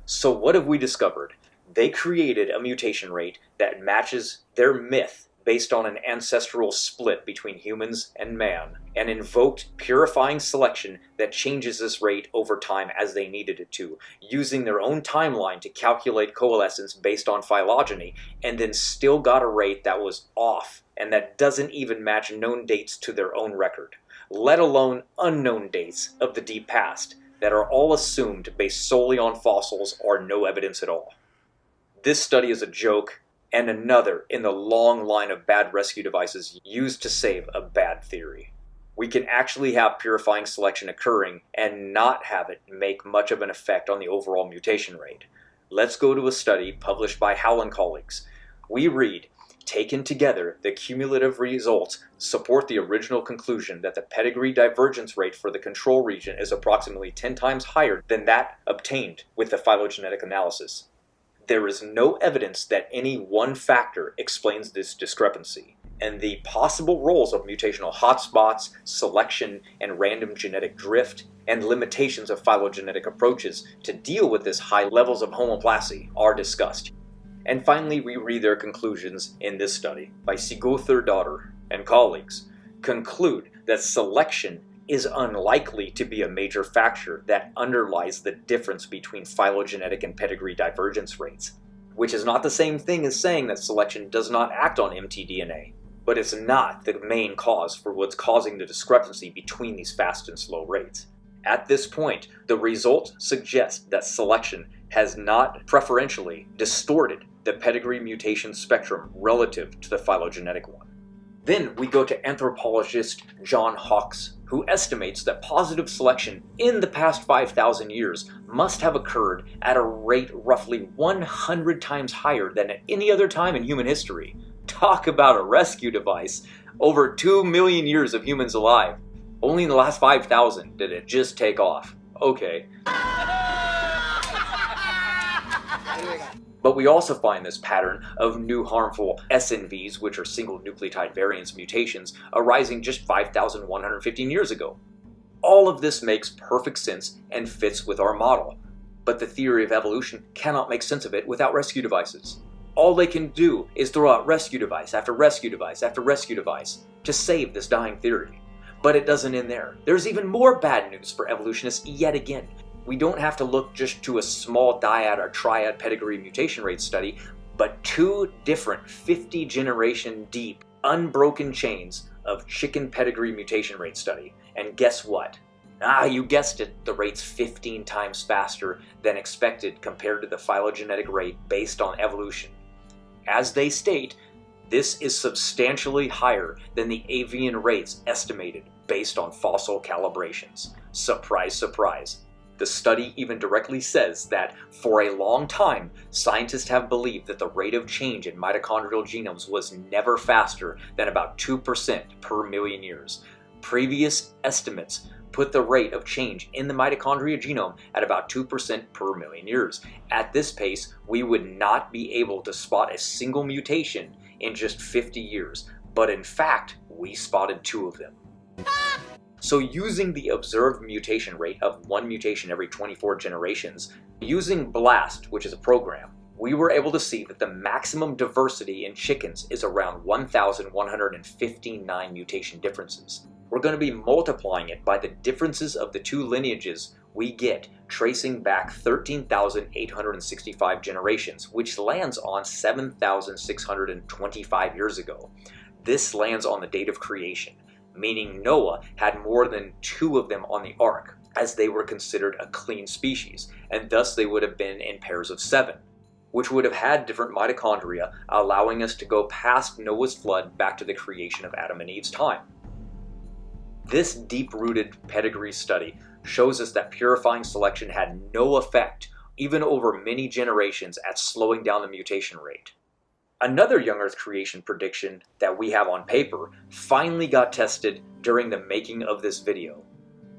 So what have we discovered? They created a mutation rate that matches their myth based on an ancestral split between humans and man, and invoked purifying selection that changes this rate over time as they needed it to, using their own timeline to calculate coalescence based on phylogeny, and then still got a rate that was off, and that doesn't even match known dates to their own record, let alone unknown dates of the deep past that are all assumed based solely on fossils or no evidence at all. This study is a joke, and another in the long line of bad rescue devices used to save a bad theory. We can actually have purifying selection occurring and not have it make much of an effect on the overall mutation rate. Let's go to a study published by Howell and colleagues. We read, taken together, the cumulative results support the original conclusion that the pedigree divergence rate for the control region is approximately 10 times higher than that obtained with the phylogenetic analysis. There is no evidence that any one factor explains this discrepancy, and the possible roles of mutational hotspots, selection, and random genetic drift, and limitations of phylogenetic approaches to deal with this high levels of homoplasy are discussed. And finally, we read their conclusions in this study by Sigo and colleagues, conclude that selection is unlikely to be a major factor that underlies the difference between phylogenetic and pedigree divergence rates, which is not the same thing as saying that selection does not act on mtDNA, but it's not the main cause for what's causing the discrepancy between these fast and slow rates. At this point, the results suggest that selection has not preferentially distorted the pedigree mutation spectrum relative to the phylogenetic one. Then we go to anthropologist John Hawkes, who estimates that positive selection in the past 5,000 years must have occurred at a rate roughly 100 times higher than at any other time in human history. Talk about a rescue device. Over 2 million years of humans alive. Only in the last 5,000 did it just take off. Okay. But we also find this pattern of new harmful SNVs, which are single nucleotide variants mutations, arising just 5,115 years ago. All of this makes perfect sense and fits with our model. But the theory of evolution cannot make sense of it without rescue devices. All they can do is throw out rescue device after rescue device after rescue device to save this dying theory. But it doesn't end there. There's even more bad news for evolutionists yet again. We don't have to look just to a small dyad or triad pedigree mutation rate study, but 2 different 50-generation deep, unbroken chains of chicken pedigree mutation rate study. And guess what? You guessed it, the rate's 15 times faster than expected compared to the phylogenetic rate based on evolution. As they state, this is substantially higher than the avian rates estimated based on fossil calibrations. Surprise, surprise. The study even directly says that for a long time, scientists have believed that the rate of change in mitochondrial genomes was never faster than about 2% per million years. Previous estimates put the rate of change in the mitochondria genome at about 2% per million years. At this pace, we would not be able to spot a single mutation in just 50 years, but in fact, we spotted 2 of them. So using the observed mutation rate of 1 mutation every 24 generations, using BLAST, which is a program, we were able to see that the maximum diversity in chickens is around 1,159 mutation differences. We're going to be multiplying it by the differences of the 2 lineages we get, tracing back 13,865 generations, which lands on 7,625 years ago. This lands on the date of creation, meaning Noah had more than 2 of them on the ark, as they were considered a clean species, and thus they would have been in pairs of 7, which would have had different mitochondria, allowing us to go past Noah's flood back to the creation of Adam and Eve's time. This deep-rooted pedigree study shows us that purifying selection had no effect, even over many generations, at slowing down the mutation rate. Another young Earth creation prediction that we have on paper finally got tested during the making of this video.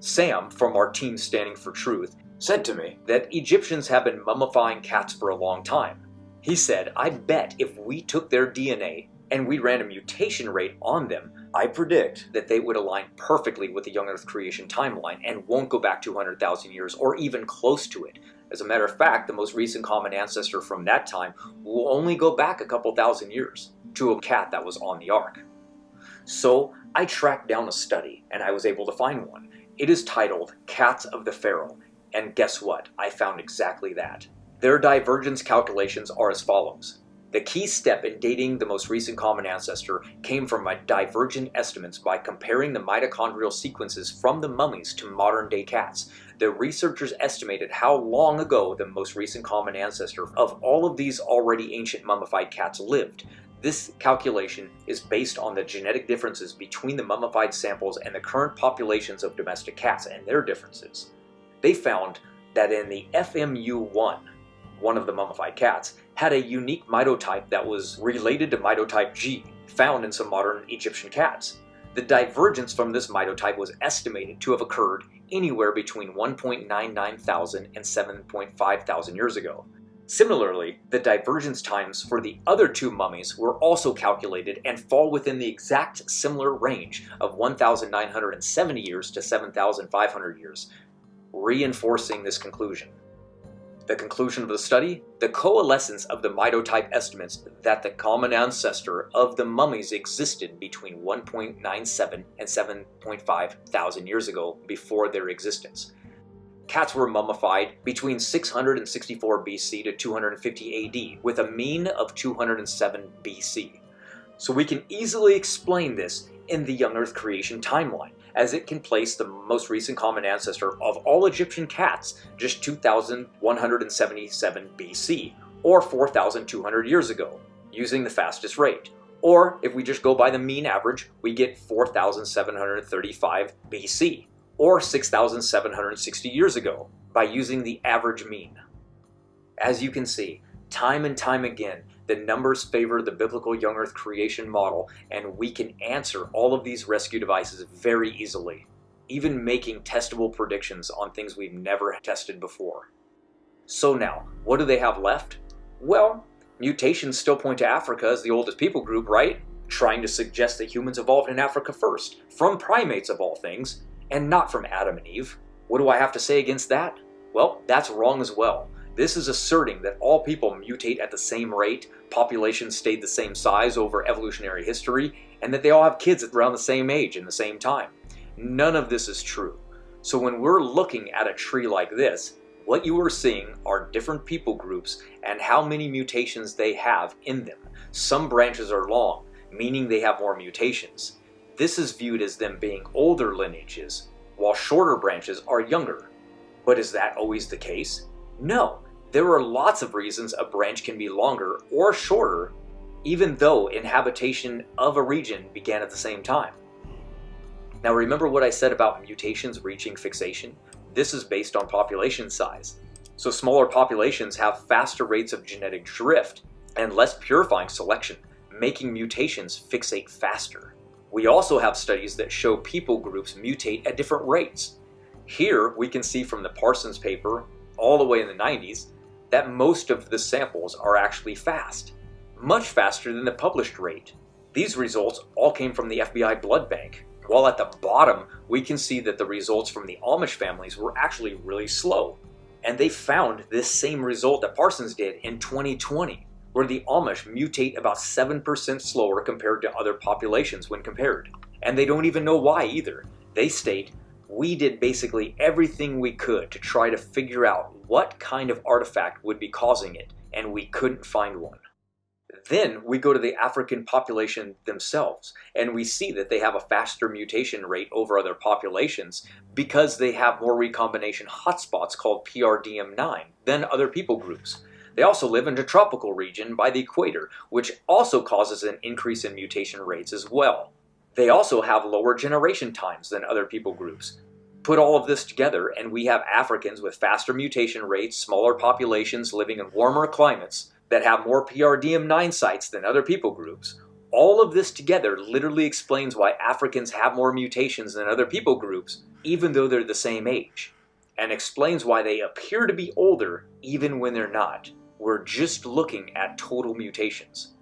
Sam, from our team Standing For Truth, said to me that Egyptians have been mummifying cats for a long time. He said, I bet if we took their DNA and we ran a mutation rate on them, I predict that they would align perfectly with the young Earth creation timeline and won't go back 200,000 years or even close to it. As a matter of fact, the most recent common ancestor from that time will only go back a couple thousand years to a cat that was on the ark. So I tracked down a study and I was able to find one. It is titled Cats of the Pharaoh, and guess what? I found exactly that. Their divergence calculations are as follows. The key step in dating the most recent common ancestor came from my divergent estimates by comparing the mitochondrial sequences from the mummies to modern-day cats. The researchers estimated how long ago the most recent common ancestor of all of these already ancient mummified cats lived. This calculation is based on the genetic differences between the mummified samples and the current populations of domestic cats and their differences. They found that in the FMU1, one of the mummified cats, had a unique mitotype that was related to mitotype G, found in some modern Egyptian cats. The divergence from this mitotype was estimated to have occurred anywhere between 1.99 thousand and 7.5 thousand years ago. Similarly, the divergence times for the other two mummies were also calculated and fall within the exact similar range of 1,970 years to 7,500 years, reinforcing this conclusion. The conclusion of the study? The coalescence of the mitotype estimates that the common ancestor of the mummies existed between 1.97 and 7.5 thousand years ago before their existence. Cats were mummified between 664 BC to 250 AD with a mean of 207 BC. So we can easily explain this in the young Earth creation timeline, as it can place the most recent common ancestor of all Egyptian cats just 2,177 BC, or 4,200 years ago, using the fastest rate. Or, if we just go by the mean average, we get 4,735 BC, or 6,760 years ago, by using the average mean. As you can see, time and time again, the numbers favor the biblical young Earth creation model, and we can answer all of these rescue devices very easily, even making testable predictions on things we've never tested before. So now, what do they have left? Well, mutations still point to Africa as the oldest people group, right? Trying to suggest that humans evolved in Africa first, from primates of all things, and not from Adam and Eve. What do I have to say against that? Well, that's wrong as well. This is asserting that all people mutate at the same rate, populations stayed the same size over evolutionary history, and that they all have kids around the same age in the same time. None of this is true. So when we're looking at a tree like this, what you are seeing are different people groups and how many mutations they have in them. Some branches are long, meaning they have more mutations. This is viewed as them being older lineages, while shorter branches are younger. But is that always the case? No. There are lots of reasons a branch can be longer or shorter, even though inhabitation of a region began at the same time. Now remember what I said about mutations reaching fixation? This is based on population size. So smaller populations have faster rates of genetic drift and less purifying selection, making mutations fixate faster. We also have studies that show people groups mutate at different rates. Here we can see from the Parsons paper all the way in the 90s that most of the samples are actually fast, much faster than the published rate. These results all came from the FBI blood bank, while at the bottom we can see that the results from the Amish families were actually really slow. And they found this same result that Parsons did in 2020, where the Amish mutate about 7% slower compared to other populations when compared. And they don't even know why either. They state, we did basically everything we could to try to figure out what kind of artifact would be causing it, and we couldn't find one. Then we go to the African population themselves, and we see that they have a faster mutation rate over other populations because they have more recombination hotspots called PRDM9 than other people groups. They also live in a tropical region by the equator, which also causes an increase in mutation rates as well. They also have lower generation times than other people groups. Put all of this together and we have Africans with faster mutation rates, smaller populations living in warmer climates, that have more PRDM9 sites than other people groups. All of this together literally explains why Africans have more mutations than other people groups, even though they're the same age, and explains why they appear to be older even when they're not. We're just looking at total mutations.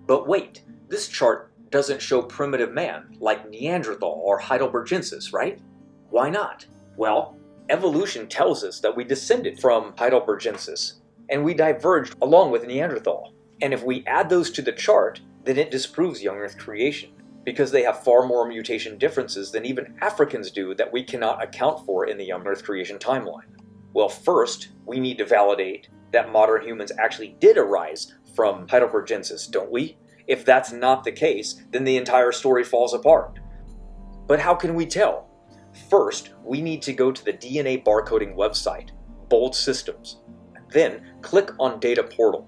But wait, this chart doesn't show primitive man like Neanderthal or Heidelbergensis, right? Why not? Well, evolution tells us that we descended from Heidelbergensis, and we diverged along with Neanderthal. And if we add those to the chart, then it disproves young Earth creation, because they have far more mutation differences than even Africans do that we cannot account for in the young Earth creation timeline. Well, first, we need to validate that modern humans actually did arise from Heidelbergensis, don't we? If that's not the case, then the entire story falls apart. But how can we tell? First, we need to go to the DNA barcoding website, Bold Systems. Then, click on Data Portal.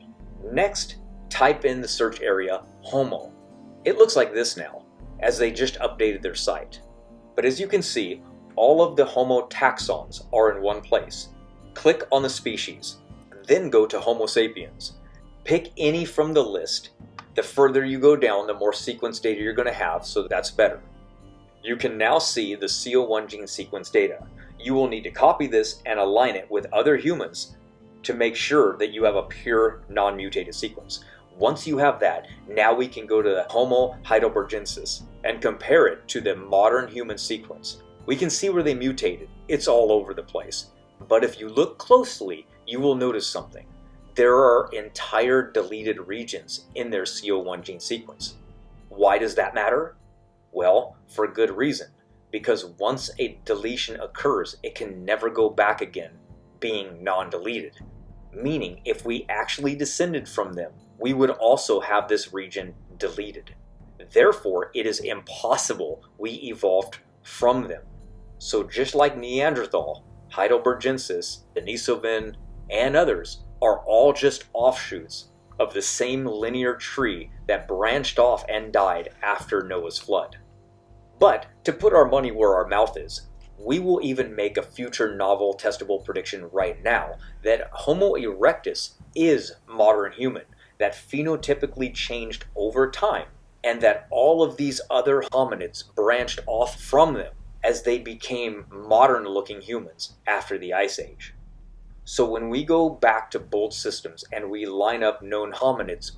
Next, type in the search area, Homo. It looks like this now, as they just updated their site. But as you can see, all of the Homo taxons are in one place. Click on the species, then go to Homo sapiens. Pick any from the list. The further you go down, the more sequence data you're going to have, so that's better. You can now see the CO1 gene sequence data. You will need to copy this and align it with other humans to make sure that you have a pure, non-mutated sequence. Once you have that, now we can go to the Homo heidelbergensis and compare it to the modern human sequence. We can see where they mutated. It's all over the place. But if you look closely, you will notice something. There are entire deleted regions in their CO1 gene sequence. Why does that matter? Well, for a good reason. Because once a deletion occurs, it can never go back again being non-deleted. Meaning, if we actually descended from them, we would also have this region deleted. Therefore, it is impossible we evolved from them. So just like Neanderthal, Heidelbergensis, Denisovan, and others are all just offshoots of the same linear tree that branched off and died after Noah's flood. But to put our money where our mouth is, we will even make a future novel testable prediction right now that Homo erectus is modern human, that phenotypically changed over time, and that all of these other hominids branched off from them as they became modern-looking humans after the Ice Age. So when we go back to Bold Systems and we line up known hominids,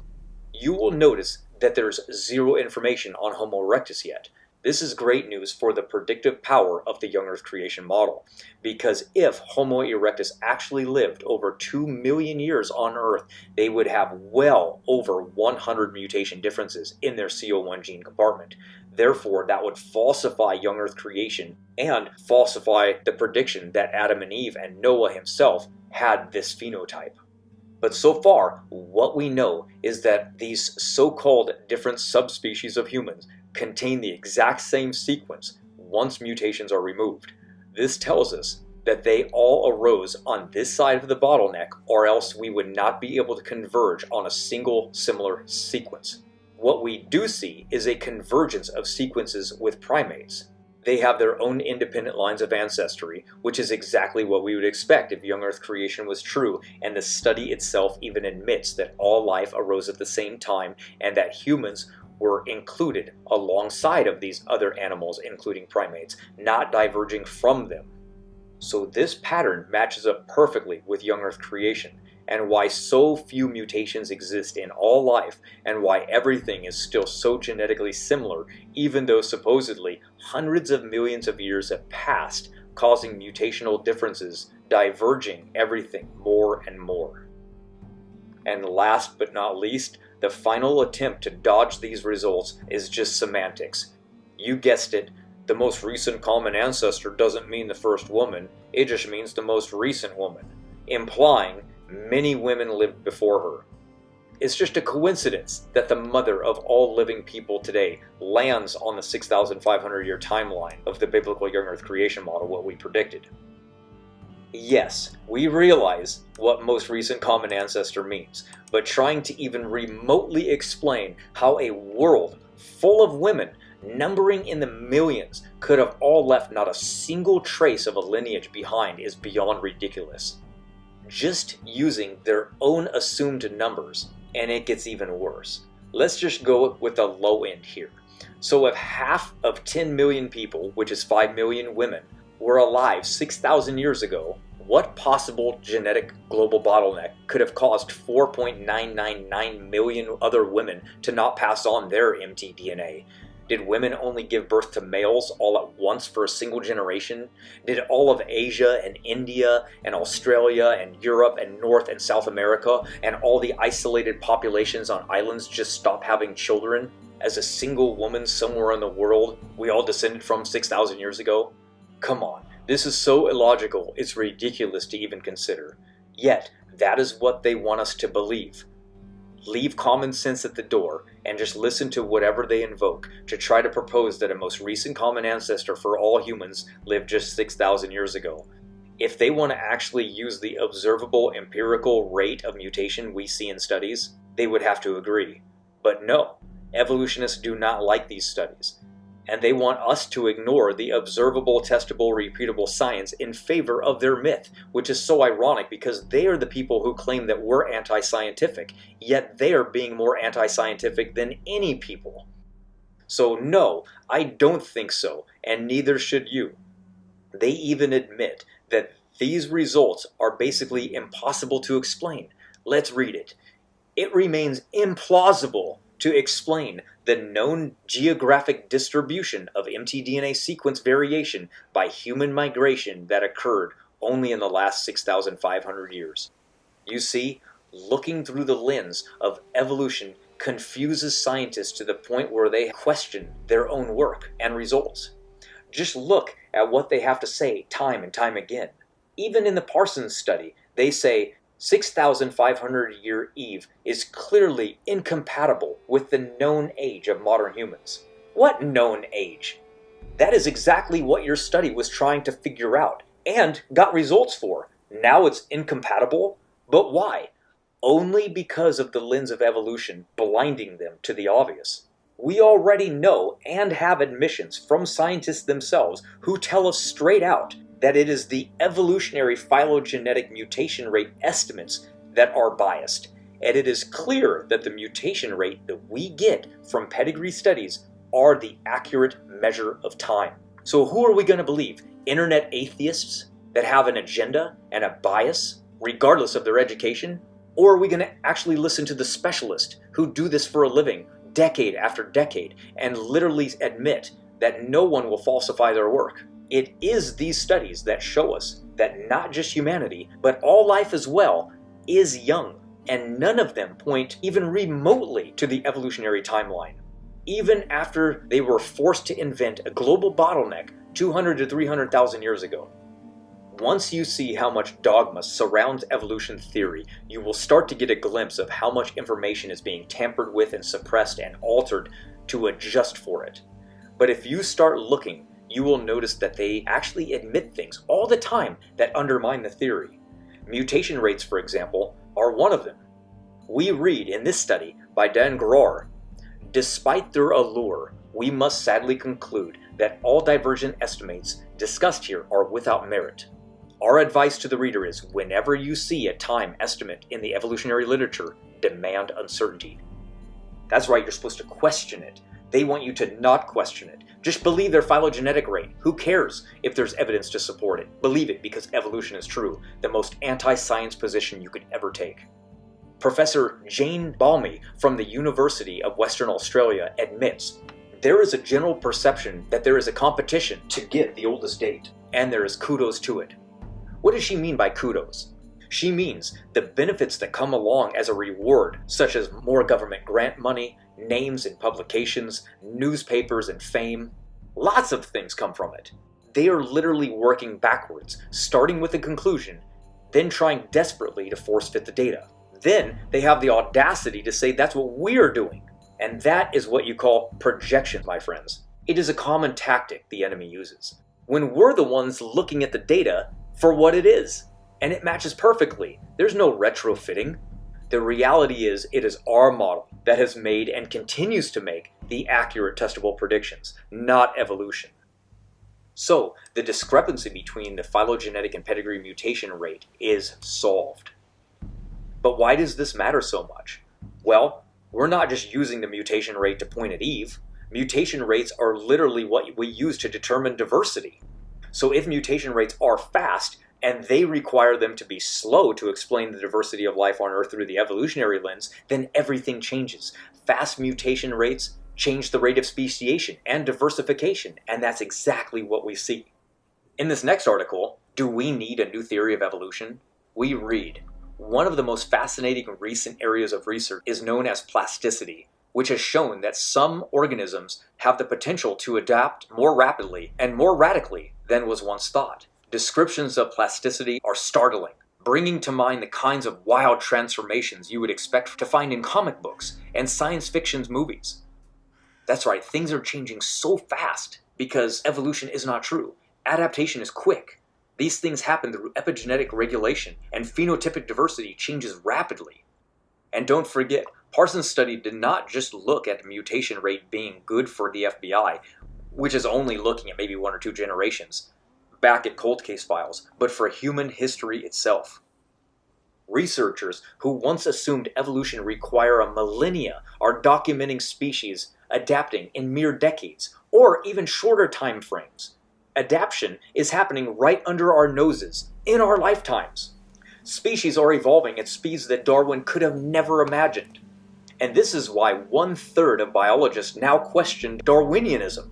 you will notice that there's zero information on Homo erectus yet. This is great news for the predictive power of the young Earth creation model, because if Homo erectus actually lived over 2 million years on Earth, they would have well over 100 mutation differences in their CO1 gene compartment. Therefore, that would falsify young Earth creation and falsify the prediction that Adam and Eve and Noah himself had this phenotype. But so far, what we know is that these so-called different subspecies of humans contain the exact same sequence once mutations are removed. This tells us that they all arose on this side of the bottleneck, or else we would not be able to converge on a single similar sequence. What we do see is a convergence of sequences with primates. They have their own independent lines of ancestry, which is exactly what we would expect if young Earth creation was true, and the study itself even admits that all life arose at the same time and that humans were included alongside of these other animals, including primates, not diverging from them. So this pattern matches up perfectly with young Earth creation, and why so few mutations exist in all life, and why everything is still so genetically similar, even though supposedly hundreds of millions of years have passed, causing mutational differences, diverging everything more and more. And last but not least, the final attempt to dodge these results is just semantics. You guessed it, the most recent common ancestor doesn't mean the first woman, it just means the most recent woman, implying many women lived before her. It's just a coincidence that the mother of all living people today lands on the 6,500 year timeline of the biblical young Earth creation model, what we predicted. Yes, we realize what most recent common ancestor means, but trying to even remotely explain how a world full of women, numbering in the millions, could have all left not a single trace of a lineage behind is beyond ridiculous. just using their own assumed numbers, and it gets even worse. Let's just go with the low end here. So if half of 10 million people, which is 5 million women, were alive 6,000 years ago, what possible genetic global bottleneck could have caused 4.999 million other women to not pass on their mtDNA? Did women only give birth to males all at once for a single generation? Did all of Asia and India and Australia and Europe and North and South America and all the isolated populations on islands just stop having children as a single woman somewhere in the world we all descended from 6,000 years ago? Come on, this is so illogical, it's ridiculous to even consider. Yet, that is what they want us to believe. Leave common sense at the door and just listen to whatever they invoke to try to propose that a most recent common ancestor for all humans lived just 6,000 years ago. If they want to actually use the observable empirical rate of mutation we see in studies, they would have to agree. But no, evolutionists do not like these studies. And they want us to ignore the observable, testable, repeatable science in favor of their myth, which is so ironic because they are the people who claim that we're anti-scientific, yet they are being more anti-scientific than any people. So no, I don't think so, and neither should you. They even admit that these results are basically impossible to explain. Let's read it. It remains implausible to explain the known geographic distribution of mtDNA sequence variation by human migration that occurred only in the last 6,500 years. You see, looking through the lens of evolution confuses scientists to the point where they question their own work and results. Just look at what they have to say time and time again. Even in the Parsons study, they say 6,500-year Eve is clearly incompatible with the known age of modern humans. What known age? That is exactly what your study was trying to figure out and got results for. Now it's incompatible? But why? Only because of the lens of evolution blinding them to the obvious. We already know and have admissions from scientists themselves who tell us straight out that it is the evolutionary phylogenetic mutation rate estimates that are biased, and it is clear that the mutation rate that we get from pedigree studies are the accurate measure of time. So who are we going to believe? Internet atheists that have an agenda and a bias, regardless of their education? Or are we going to actually listen to the specialists who do this for a living, decade after decade, and literally admit that no one will falsify their work? It is these studies that show us that not just humanity, but all life as well, is young, and none of them point even remotely to the evolutionary timeline. Even after they were forced to invent a global bottleneck 200 to 300,000 years ago. Once you see how much dogma surrounds evolution theory, you will start to get a glimpse of how much information is being tampered with and suppressed and altered to adjust for it. But if you start looking, you will notice that they actually admit things all the time that undermine the theory. Mutation rates, for example, are one of them. We read in this study by Dan Grohr, despite their allure, we must sadly conclude that all divergent estimates discussed here are without merit. Our advice to the reader is, whenever you see a time estimate in the evolutionary literature, demand uncertainty. That's right, you're supposed to question it. They want you to not question it. Just believe their phylogenetic rate. Who cares if there's evidence to support it? Believe it because evolution is true. The most anti-science position you could ever take. Professor Jane Balmy from the University of Western Australia admits there is a general perception that there is a competition to get the oldest date, and there is kudos to it. What does she mean by kudos? She means the benefits that come along as a reward, such as more government grant money, names in publications, newspapers, and fame. Lots of things come from it. They are literally working backwards, starting with a conclusion, then trying desperately to force fit the data. Then they have the audacity to say that's what we're doing. And that is what you call projection, my friends. It is a common tactic the enemy uses, when we're the ones looking at the data for what it is. And it matches perfectly. There's no retrofitting. The reality is, it is our model that has made and continues to make the accurate testable predictions, not evolution. So the discrepancy between the phylogenetic and pedigree mutation rate is solved. But why does this matter so much? Well, we're not just using the mutation rate to point at Eve. Mutation rates are literally what we use to determine diversity. So if mutation rates are fast, and they require them to be slow to explain the diversity of life on Earth through the evolutionary lens, then everything changes. Fast mutation rates change the rate of speciation and diversification, and that's exactly what we see. In this next article, Do We Need a New Theory of Evolution? We read, one of the most fascinating recent areas of research is known as plasticity, which has shown that some organisms have the potential to adapt more rapidly and more radically than was once thought. Descriptions of plasticity are startling, bringing to mind the kinds of wild transformations you would expect to find in comic books and science fiction movies. That's right, things are changing so fast because evolution is not true. Adaptation is quick. These things happen through epigenetic regulation, and phenotypic diversity changes rapidly. And don't forget, Parsons' study did not just look at the mutation rate being good for the FBI, which is only looking at maybe 1 or 2 generations, back at cold case files, but for human history itself. Researchers who once assumed evolution require a millennia are documenting species adapting in mere decades, or even shorter time frames. Adaptation is happening right under our noses, in our lifetimes. Species are evolving at speeds that Darwin could have never imagined. And this is why 1/3 of biologists now question Darwinianism.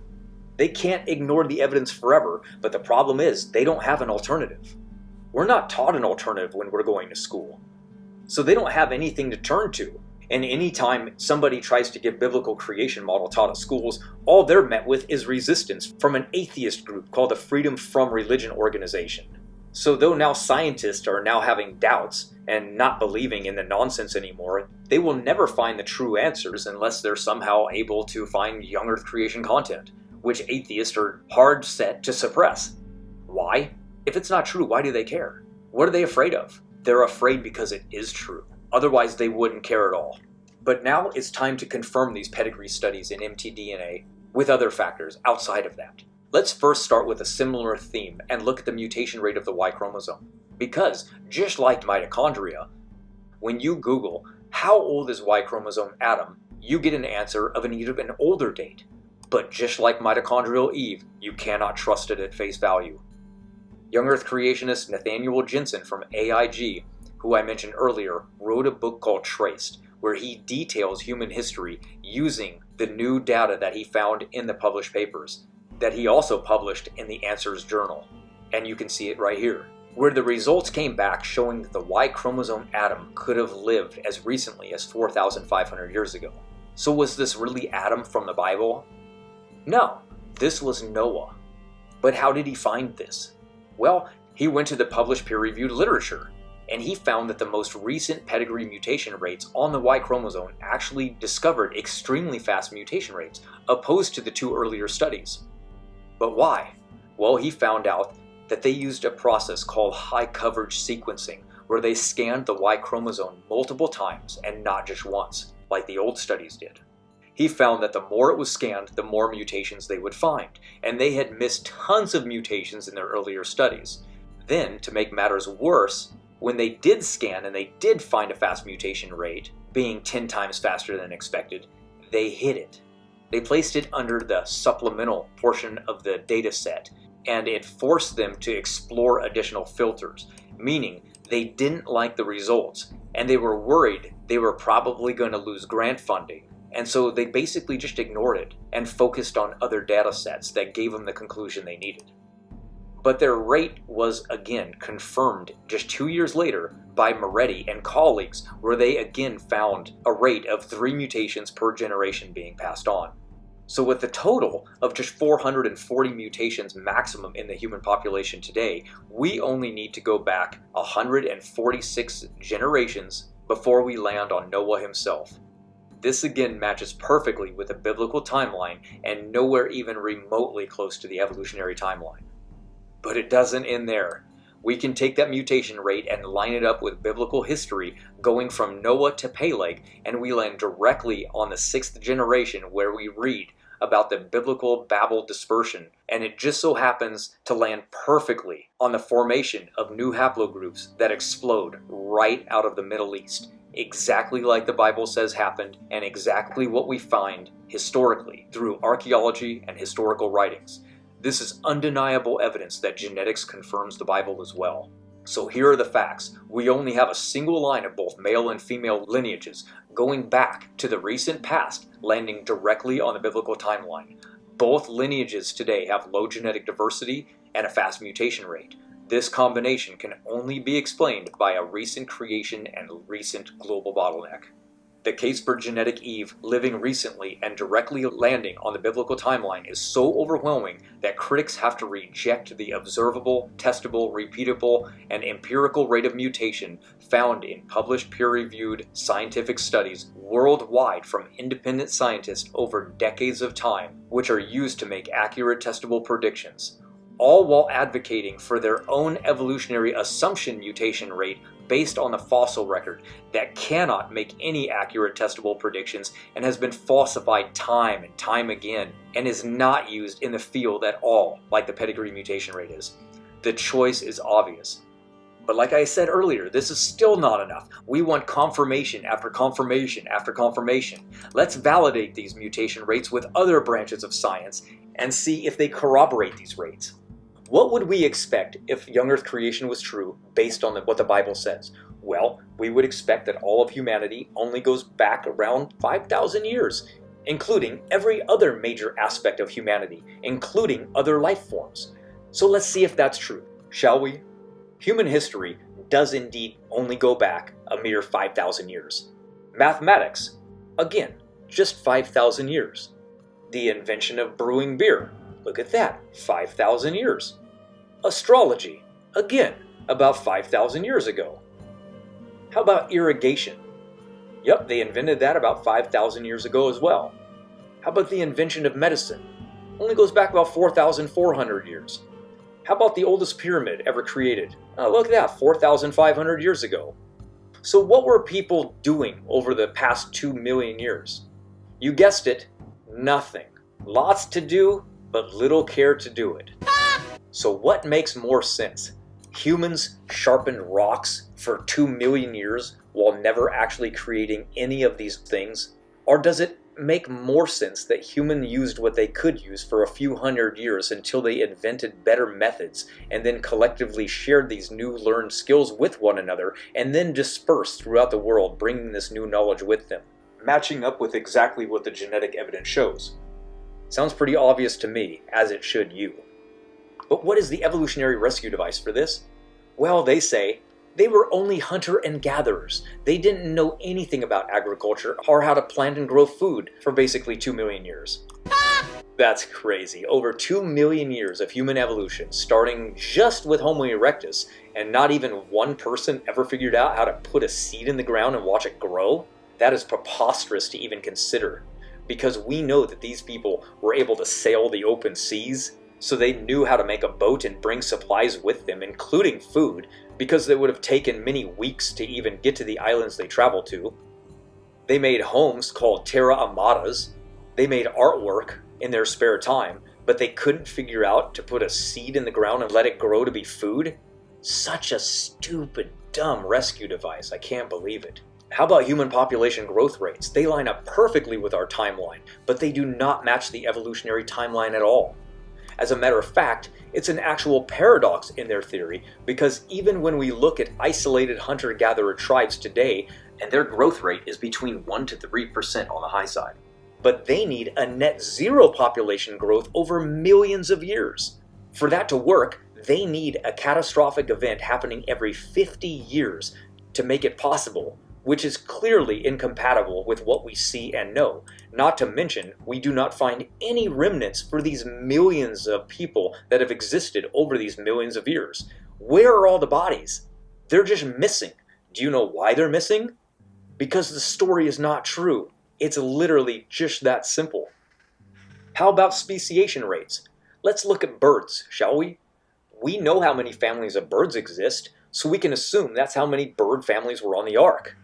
They can't ignore the evidence forever, but the problem is they don't have an alternative. We're not taught an alternative when we're going to school. So they don't have anything to turn to. And anytime somebody tries to get biblical creation model taught at schools, all they're met with is resistance from an atheist group called the Freedom From Religion organization. So though now scientists are now having doubts and not believing in the nonsense anymore, they will never find the true answers unless they're somehow able to find young earth creation content, which atheists are hard set to suppress. Why? If it's not true, why do they care? What are they afraid of? They're afraid because it is true. Otherwise, they wouldn't care at all. But now it's time to confirm these pedigree studies in mtDNA with other factors outside of that. Let's first start with a similar theme and look at the mutation rate of the Y chromosome. Because, just like mitochondria, when you Google, how old is Y-Chromosome Adam, you get an answer of an even older date. But just like mitochondrial Eve, you cannot trust it at face value. Young Earth creationist Nathaniel Jeanson from AIG, who I mentioned earlier, wrote a book called Traced, where he details human history using the new data that he found in the published papers, that he also published in the Answers Journal. And you can see it right here, where the results came back showing that the Y-chromosome Adam could have lived as recently as 4,500 years ago. So was this really Adam from the Bible? No, this was Noah. But how did he find this? Well, he went to the published peer-reviewed literature, and he found that the most recent pedigree mutation rates on the Y chromosome actually discovered extremely fast mutation rates, opposed to the 2 earlier studies. But why? Well, he found out that they used a process called high coverage sequencing, where they scanned the Y chromosome multiple times and not just once, like the old studies did. He found that the more it was scanned, the more mutations they would find, and they had missed tons of mutations in their earlier studies. Then, to make matters worse, when they did scan and they did find a fast mutation rate, being 10 times faster than expected, they hid it. They placed it under the supplemental portion of the data set, and it forced them to explore additional filters, meaning they didn't like the results, and they were worried they were probably going to lose grant funding. And so they basically just ignored it and focused on other data sets that gave them the conclusion they needed. But their rate was again confirmed just 2 years later by Moretti and colleagues, where they again found a rate of 3 mutations per generation being passed on. So with a total of just 440 mutations maximum in the human population today, we only need to go back 146 generations before we land on Noah himself. This again matches perfectly with the biblical timeline and nowhere even remotely close to the evolutionary timeline. But it doesn't end there. We can take that mutation rate and line it up with biblical history going from Noah to Peleg, and we land directly on the 6th generation, where we read, about the biblical Babel dispersion, and it just so happens to land perfectly on the formation of new haplogroups that explode right out of the Middle East, exactly like the Bible says happened, and exactly what we find historically through archaeology and historical writings. This is undeniable evidence that genetics confirms the Bible as well. So here are the facts. We only have a single line of both male and female lineages going back to the recent past, landing directly on the biblical timeline. Both lineages today have low genetic diversity and a fast mutation rate. This combination can only be explained by a recent creation and recent global bottleneck. The case for genetic Eve living recently and directly landing on the biblical timeline is so overwhelming that critics have to reject the observable, testable, repeatable, and empirical rate of mutation found in published peer-reviewed scientific studies worldwide from independent scientists over decades of time, which are used to make accurate testable predictions, all while advocating for their own evolutionary assumption mutation rate based on the fossil record that cannot make any accurate testable predictions and has been falsified time and time again and is not used in the field at all like the pedigree mutation rate is. The choice is obvious. But like I said earlier, this is still not enough. We want confirmation after confirmation after confirmation. Let's validate these mutation rates with other branches of science and see if they corroborate these rates. What would we expect if young Earth creation was true based on what the Bible says? Well, we would expect that all of humanity only goes back around 5,000 years, including every other major aspect of humanity, including other life forms. So let's see if that's true, shall we? Human history does indeed only go back a mere 5,000 years. Mathematics, again, just 5,000 years. The invention of brewing beer, look at that, 5,000 years. Astrology, again, about 5,000 years ago. How about irrigation? Yep, they invented that about 5,000 years ago as well. How about the invention of medicine? Only goes back about 4,400 years. How about the oldest pyramid ever created? Oh, look at that, 4,500 years ago. So what were people doing over the past 2 million years? You guessed it, nothing. Lots to do, but little care to do it. So what makes more sense? Humans sharpened rocks for 2 million years while never actually creating any of these things? Or does it make more sense that humans used what they could use for a few hundred years until they invented better methods and then collectively shared these new learned skills with one another and then dispersed throughout the world, bringing this new knowledge with them, matching up with exactly what the genetic evidence shows? Sounds pretty obvious to me, as it should you. But what is the evolutionary rescue device for this? Well, they say they were only hunter and gatherers. They didn't know anything about agriculture or how to plant and grow food for basically 2 million years. That's crazy. Over 2 million years of human evolution, starting just with Homo erectus, and not even one person ever figured out how to put a seed in the ground and watch it grow? That is preposterous to even consider, because we know that these people were able to sail the open seas, so they knew how to make a boat and bring supplies with them, including food, because it would have taken many weeks to even get to the islands they traveled to. They made homes called terra amadas. They made artwork in their spare time, but they couldn't figure out to put a seed in the ground and let it grow to be food? Such a stupid, dumb rescue device. I can't believe it. How about human population growth rates? They line up perfectly with our timeline, but they do not match the evolutionary timeline at all. As a matter of fact, it's an actual paradox in their theory, because even when we look at isolated hunter-gatherer tribes today, and their growth rate is between 1 to 3% on the high side, but they need a net zero population growth over millions of years. For that to work, they need a catastrophic event happening every 50 years to make it possible, which is clearly incompatible with what we see and know. Not to mention, we do not find any remnants for these millions of people that have existed over these millions of years. Where are all the bodies? They're just missing. Do you know why they're missing? Because the story is not true. It's literally just that simple. How about speciation rates? Let's look at birds, shall we? We know how many families of birds exist, so we can assume that's how many bird families were on the ark.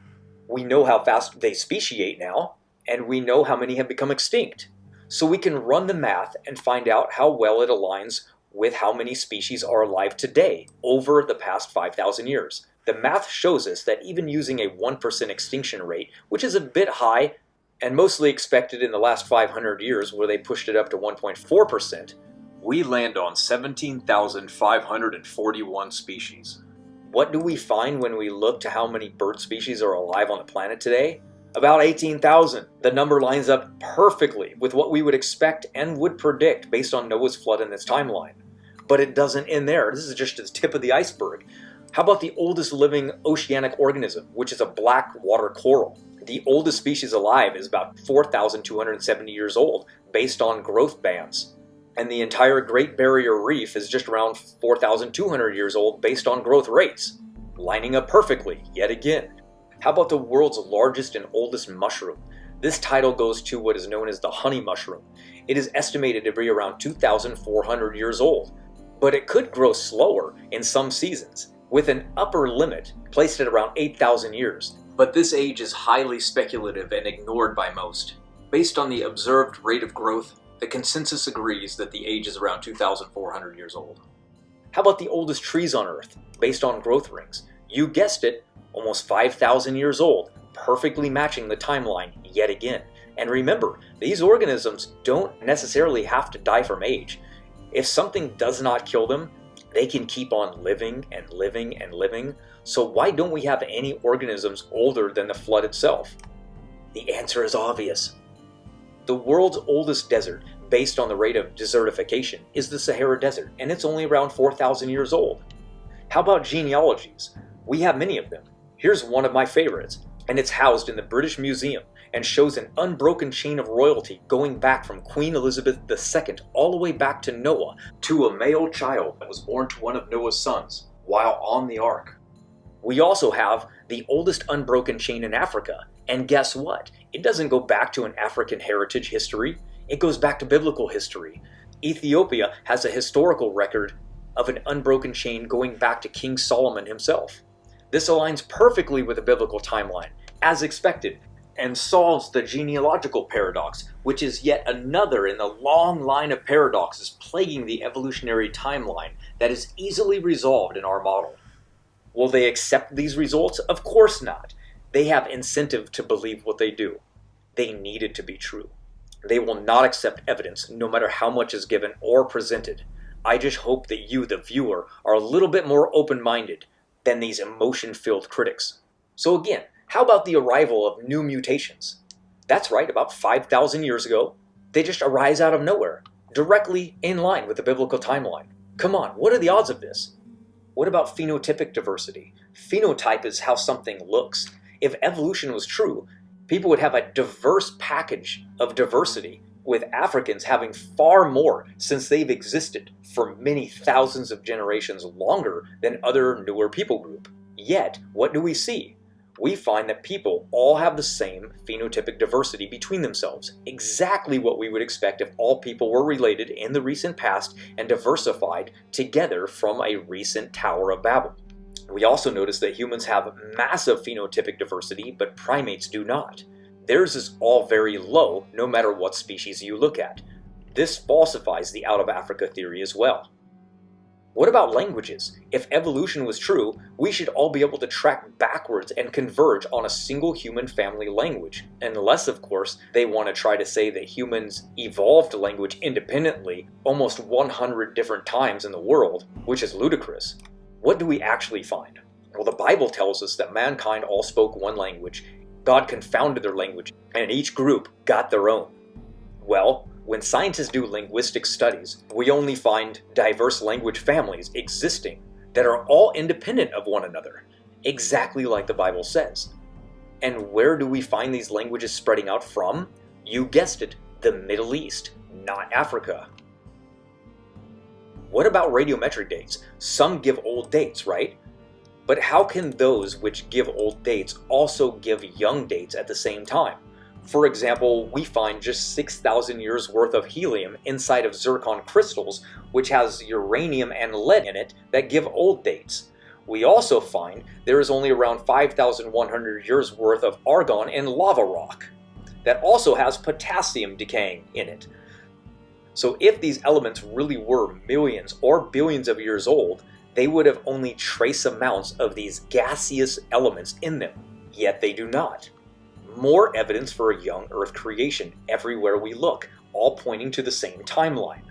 We know how fast they speciate now, and we know how many have become extinct. so we can run the math and find out how well it aligns with how many species are alive today over the past 5,000 years. The math shows us that even using a 1% extinction rate, which is a bit high and mostly expected in the last 500 years where they pushed it up to 1.4%, we land on 17,541 species. What do we find when we look to how many bird species are alive on the planet today? About 18,000. The number lines up perfectly with what we would expect and would predict based on Noah's flood and its timeline. But it doesn't end there. This is just the tip of the iceberg. How about the oldest living oceanic organism, which is a black water coral? The oldest species alive is about 4,270 years old, based on growth bands. And the entire Great Barrier Reef is just around 4,200 years old, based on growth rates. Lining up perfectly, yet again. How about the world's largest and oldest mushroom? This title goes to what is known as the honey mushroom. It is estimated to be around 2,400 years old, but it could grow slower in some seasons, with an upper limit placed at around 8,000 years. But this age is highly speculative and ignored by most. Based on the observed rate of growth, the consensus agrees that the age is around 2,400 years old. How about the oldest trees on Earth, based on growth rings? You guessed it, almost 5,000 years old, perfectly matching the timeline yet again. And remember, these organisms don't necessarily have to die from age. If something does not kill them, they can keep on living and living and living. So why don't we have any organisms older than the flood itself? The answer is obvious. The world's oldest desert, based on the rate of desertification, is the Sahara Desert, and it's only around 4,000 years old. How about genealogies? We have many of them. Here's one of my favorites, and it's housed in the British Museum and shows an unbroken chain of royalty going back from Queen Elizabeth II all the way back to Noah, to a male child that was born to one of Noah's sons while on the ark. We also have the oldest unbroken chain in Africa, and guess what? It doesn't go back to an African heritage history, it goes back to biblical history. Ethiopia has a historical record of an unbroken chain going back to King Solomon himself. This aligns perfectly with the biblical timeline, as expected, and solves the genealogical paradox, which is yet another in the long line of paradoxes plaguing the evolutionary timeline that is easily resolved in our model. Will they accept these results? Of course not. They have incentive to believe what they do. They need it to be true. They will not accept evidence, no matter how much is given or presented. I just hope that you, the viewer, are a little bit more open-minded than these emotion-filled critics. So again, how about the arrival of new mutations? That's right, about 5,000 years ago, they just arise out of nowhere, directly in line with the biblical timeline. Come on, what are the odds of this? What about phenotypic diversity? Phenotype is how something looks. If evolution was true, people would have a diverse package of diversity, with Africans having far more since they've existed for many thousands of generations longer than other newer people group. Yet, what do we see? We find that people all have the same phenotypic diversity between themselves, exactly what we would expect if all people were related in the recent past and diversified together from a recent Tower of Babel. We also notice that humans have massive phenotypic diversity, but primates do not. Theirs is all very low, no matter what species you look at. This falsifies the out of Africa theory as well. What about languages? If evolution was true, we should all be able to track backwards and converge on a single human family language. Unless, of course, they want to try to say that humans evolved language independently almost 100 different times in the world, which is ludicrous. What do we actually find? Well, the Bible tells us that mankind all spoke one language. God confounded their language, and each group got their own. Well, when scientists do linguistic studies, we only find diverse language families existing that are all independent of one another, exactly like the Bible says. And where do we find these languages spreading out from? You guessed it, the Middle East, not Africa. What about radiometric dates? Some give old dates, right? But how can those which give old dates also give young dates at the same time? For example, we find just 6,000 years worth of helium inside of zircon crystals, which has uranium and lead in it that give old dates. We also find there is only around 5,100 years worth of argon in lava rock. that also has potassium decaying in it. So if these elements really were millions or billions of years old, they would have only trace amounts of these gaseous elements in them, yet they do not. More evidence for a young Earth creation everywhere we look, all pointing to the same timeline.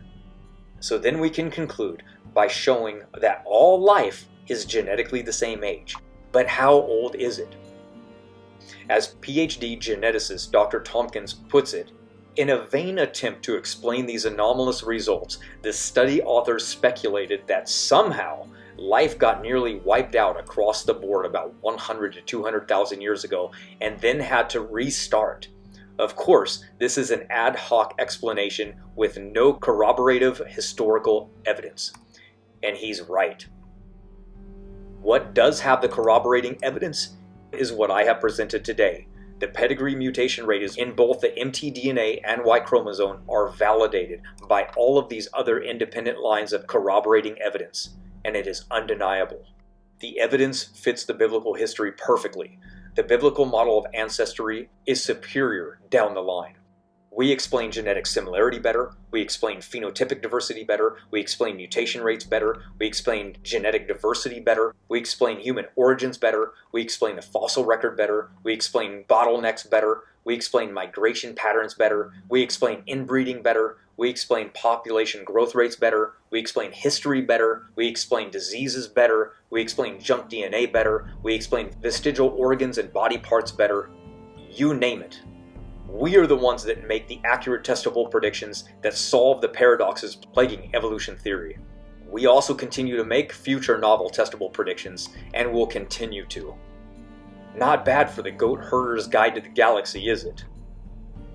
So then we can conclude by showing that all life is genetically the same age. But how old is it? As PhD geneticist Dr. Tompkins puts it, in a vain attempt to explain these anomalous results, the study authors speculated that somehow life got nearly wiped out across the board about 100 to 200,000 years ago and then had to restart. Of course, this is an ad hoc explanation with no corroborative historical evidence. And he's right. What does have the corroborating evidence is what I have presented today. The pedigree mutation rates in both the mtDNA and Y chromosome are validated by all of these other independent lines of corroborating evidence, and it is undeniable. The evidence fits the biblical history perfectly. The biblical model of ancestry is superior down the line. We explain genetic similarity better, we explain phenotypic diversity better, we explain mutation rates better, we explain genetic diversity better, we explain human origins better, we explain the fossil record better, we explain bottlenecks better, we explain migration patterns better, we explain inbreeding better, we explain population growth rates better, we explain history better, we explain diseases better, we explain junk DNA better, we explain vestigial organs and body parts better, you name it. We are the ones that make the accurate testable predictions that solve the paradoxes plaguing evolution theory. We also continue to make future novel testable predictions, and will continue to. Not bad for the goat herder's guide to the galaxy, is it?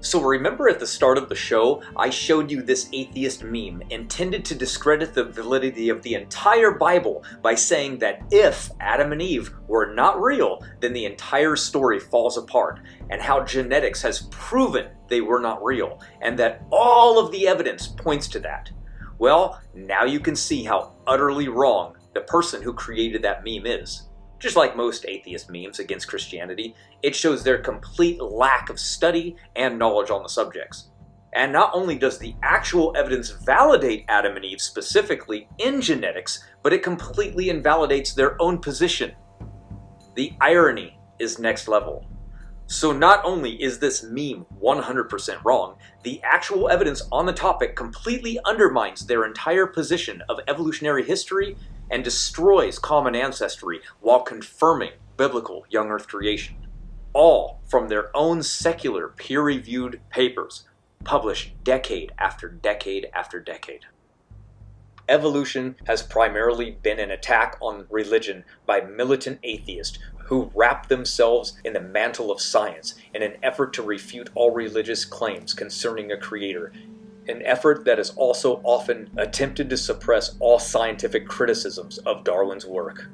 So remember at the start of the show, I showed you this atheist meme intended to discredit the validity of the entire Bible by saying that if Adam and Eve were not real, then the entire story falls apart, and how genetics has proven they were not real, and that all of the evidence points to that. Well, now you can see how utterly wrong the person who created that meme is. Just like most atheist memes against Christianity, it shows their complete lack of study and knowledge on the subjects. And not only does the actual evidence validate Adam and Eve specifically in genetics, but it completely invalidates their own position. The irony is next level. So not only is this meme 100% wrong, the actual evidence on the topic completely undermines their entire position of evolutionary history and destroys common ancestry while confirming biblical young Earth creation. All from their own secular peer-reviewed papers, published decade after decade after decade. Evolution has primarily been an attack on religion by militant atheists who wrap themselves in the mantle of science in an effort to refute all religious claims concerning a creator, an effort that has also often attempted to suppress all scientific criticisms of Darwin's work.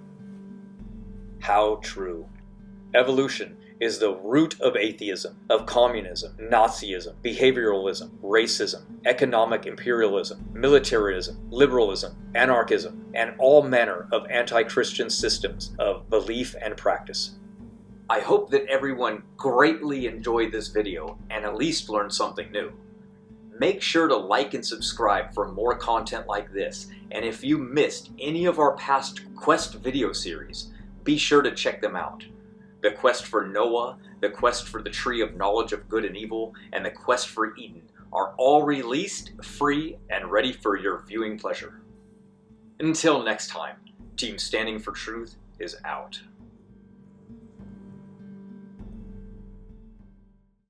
How true. Evolution is the root of atheism, of communism, Nazism, behavioralism, racism, economic imperialism, militarism, liberalism, anarchism, and all manner of anti-Christian systems of belief and practice. I hope that everyone greatly enjoyed this video and at least learned something new. Make sure to like and subscribe for more content like this, and if you missed any of our past Quest video series, be sure to check them out. The Quest for Noah, the Quest for the Tree of Knowledge of Good and Evil, and the Quest for Eden are all released, free, and ready for your viewing pleasure. Until next time, Team Standing for Truth is out.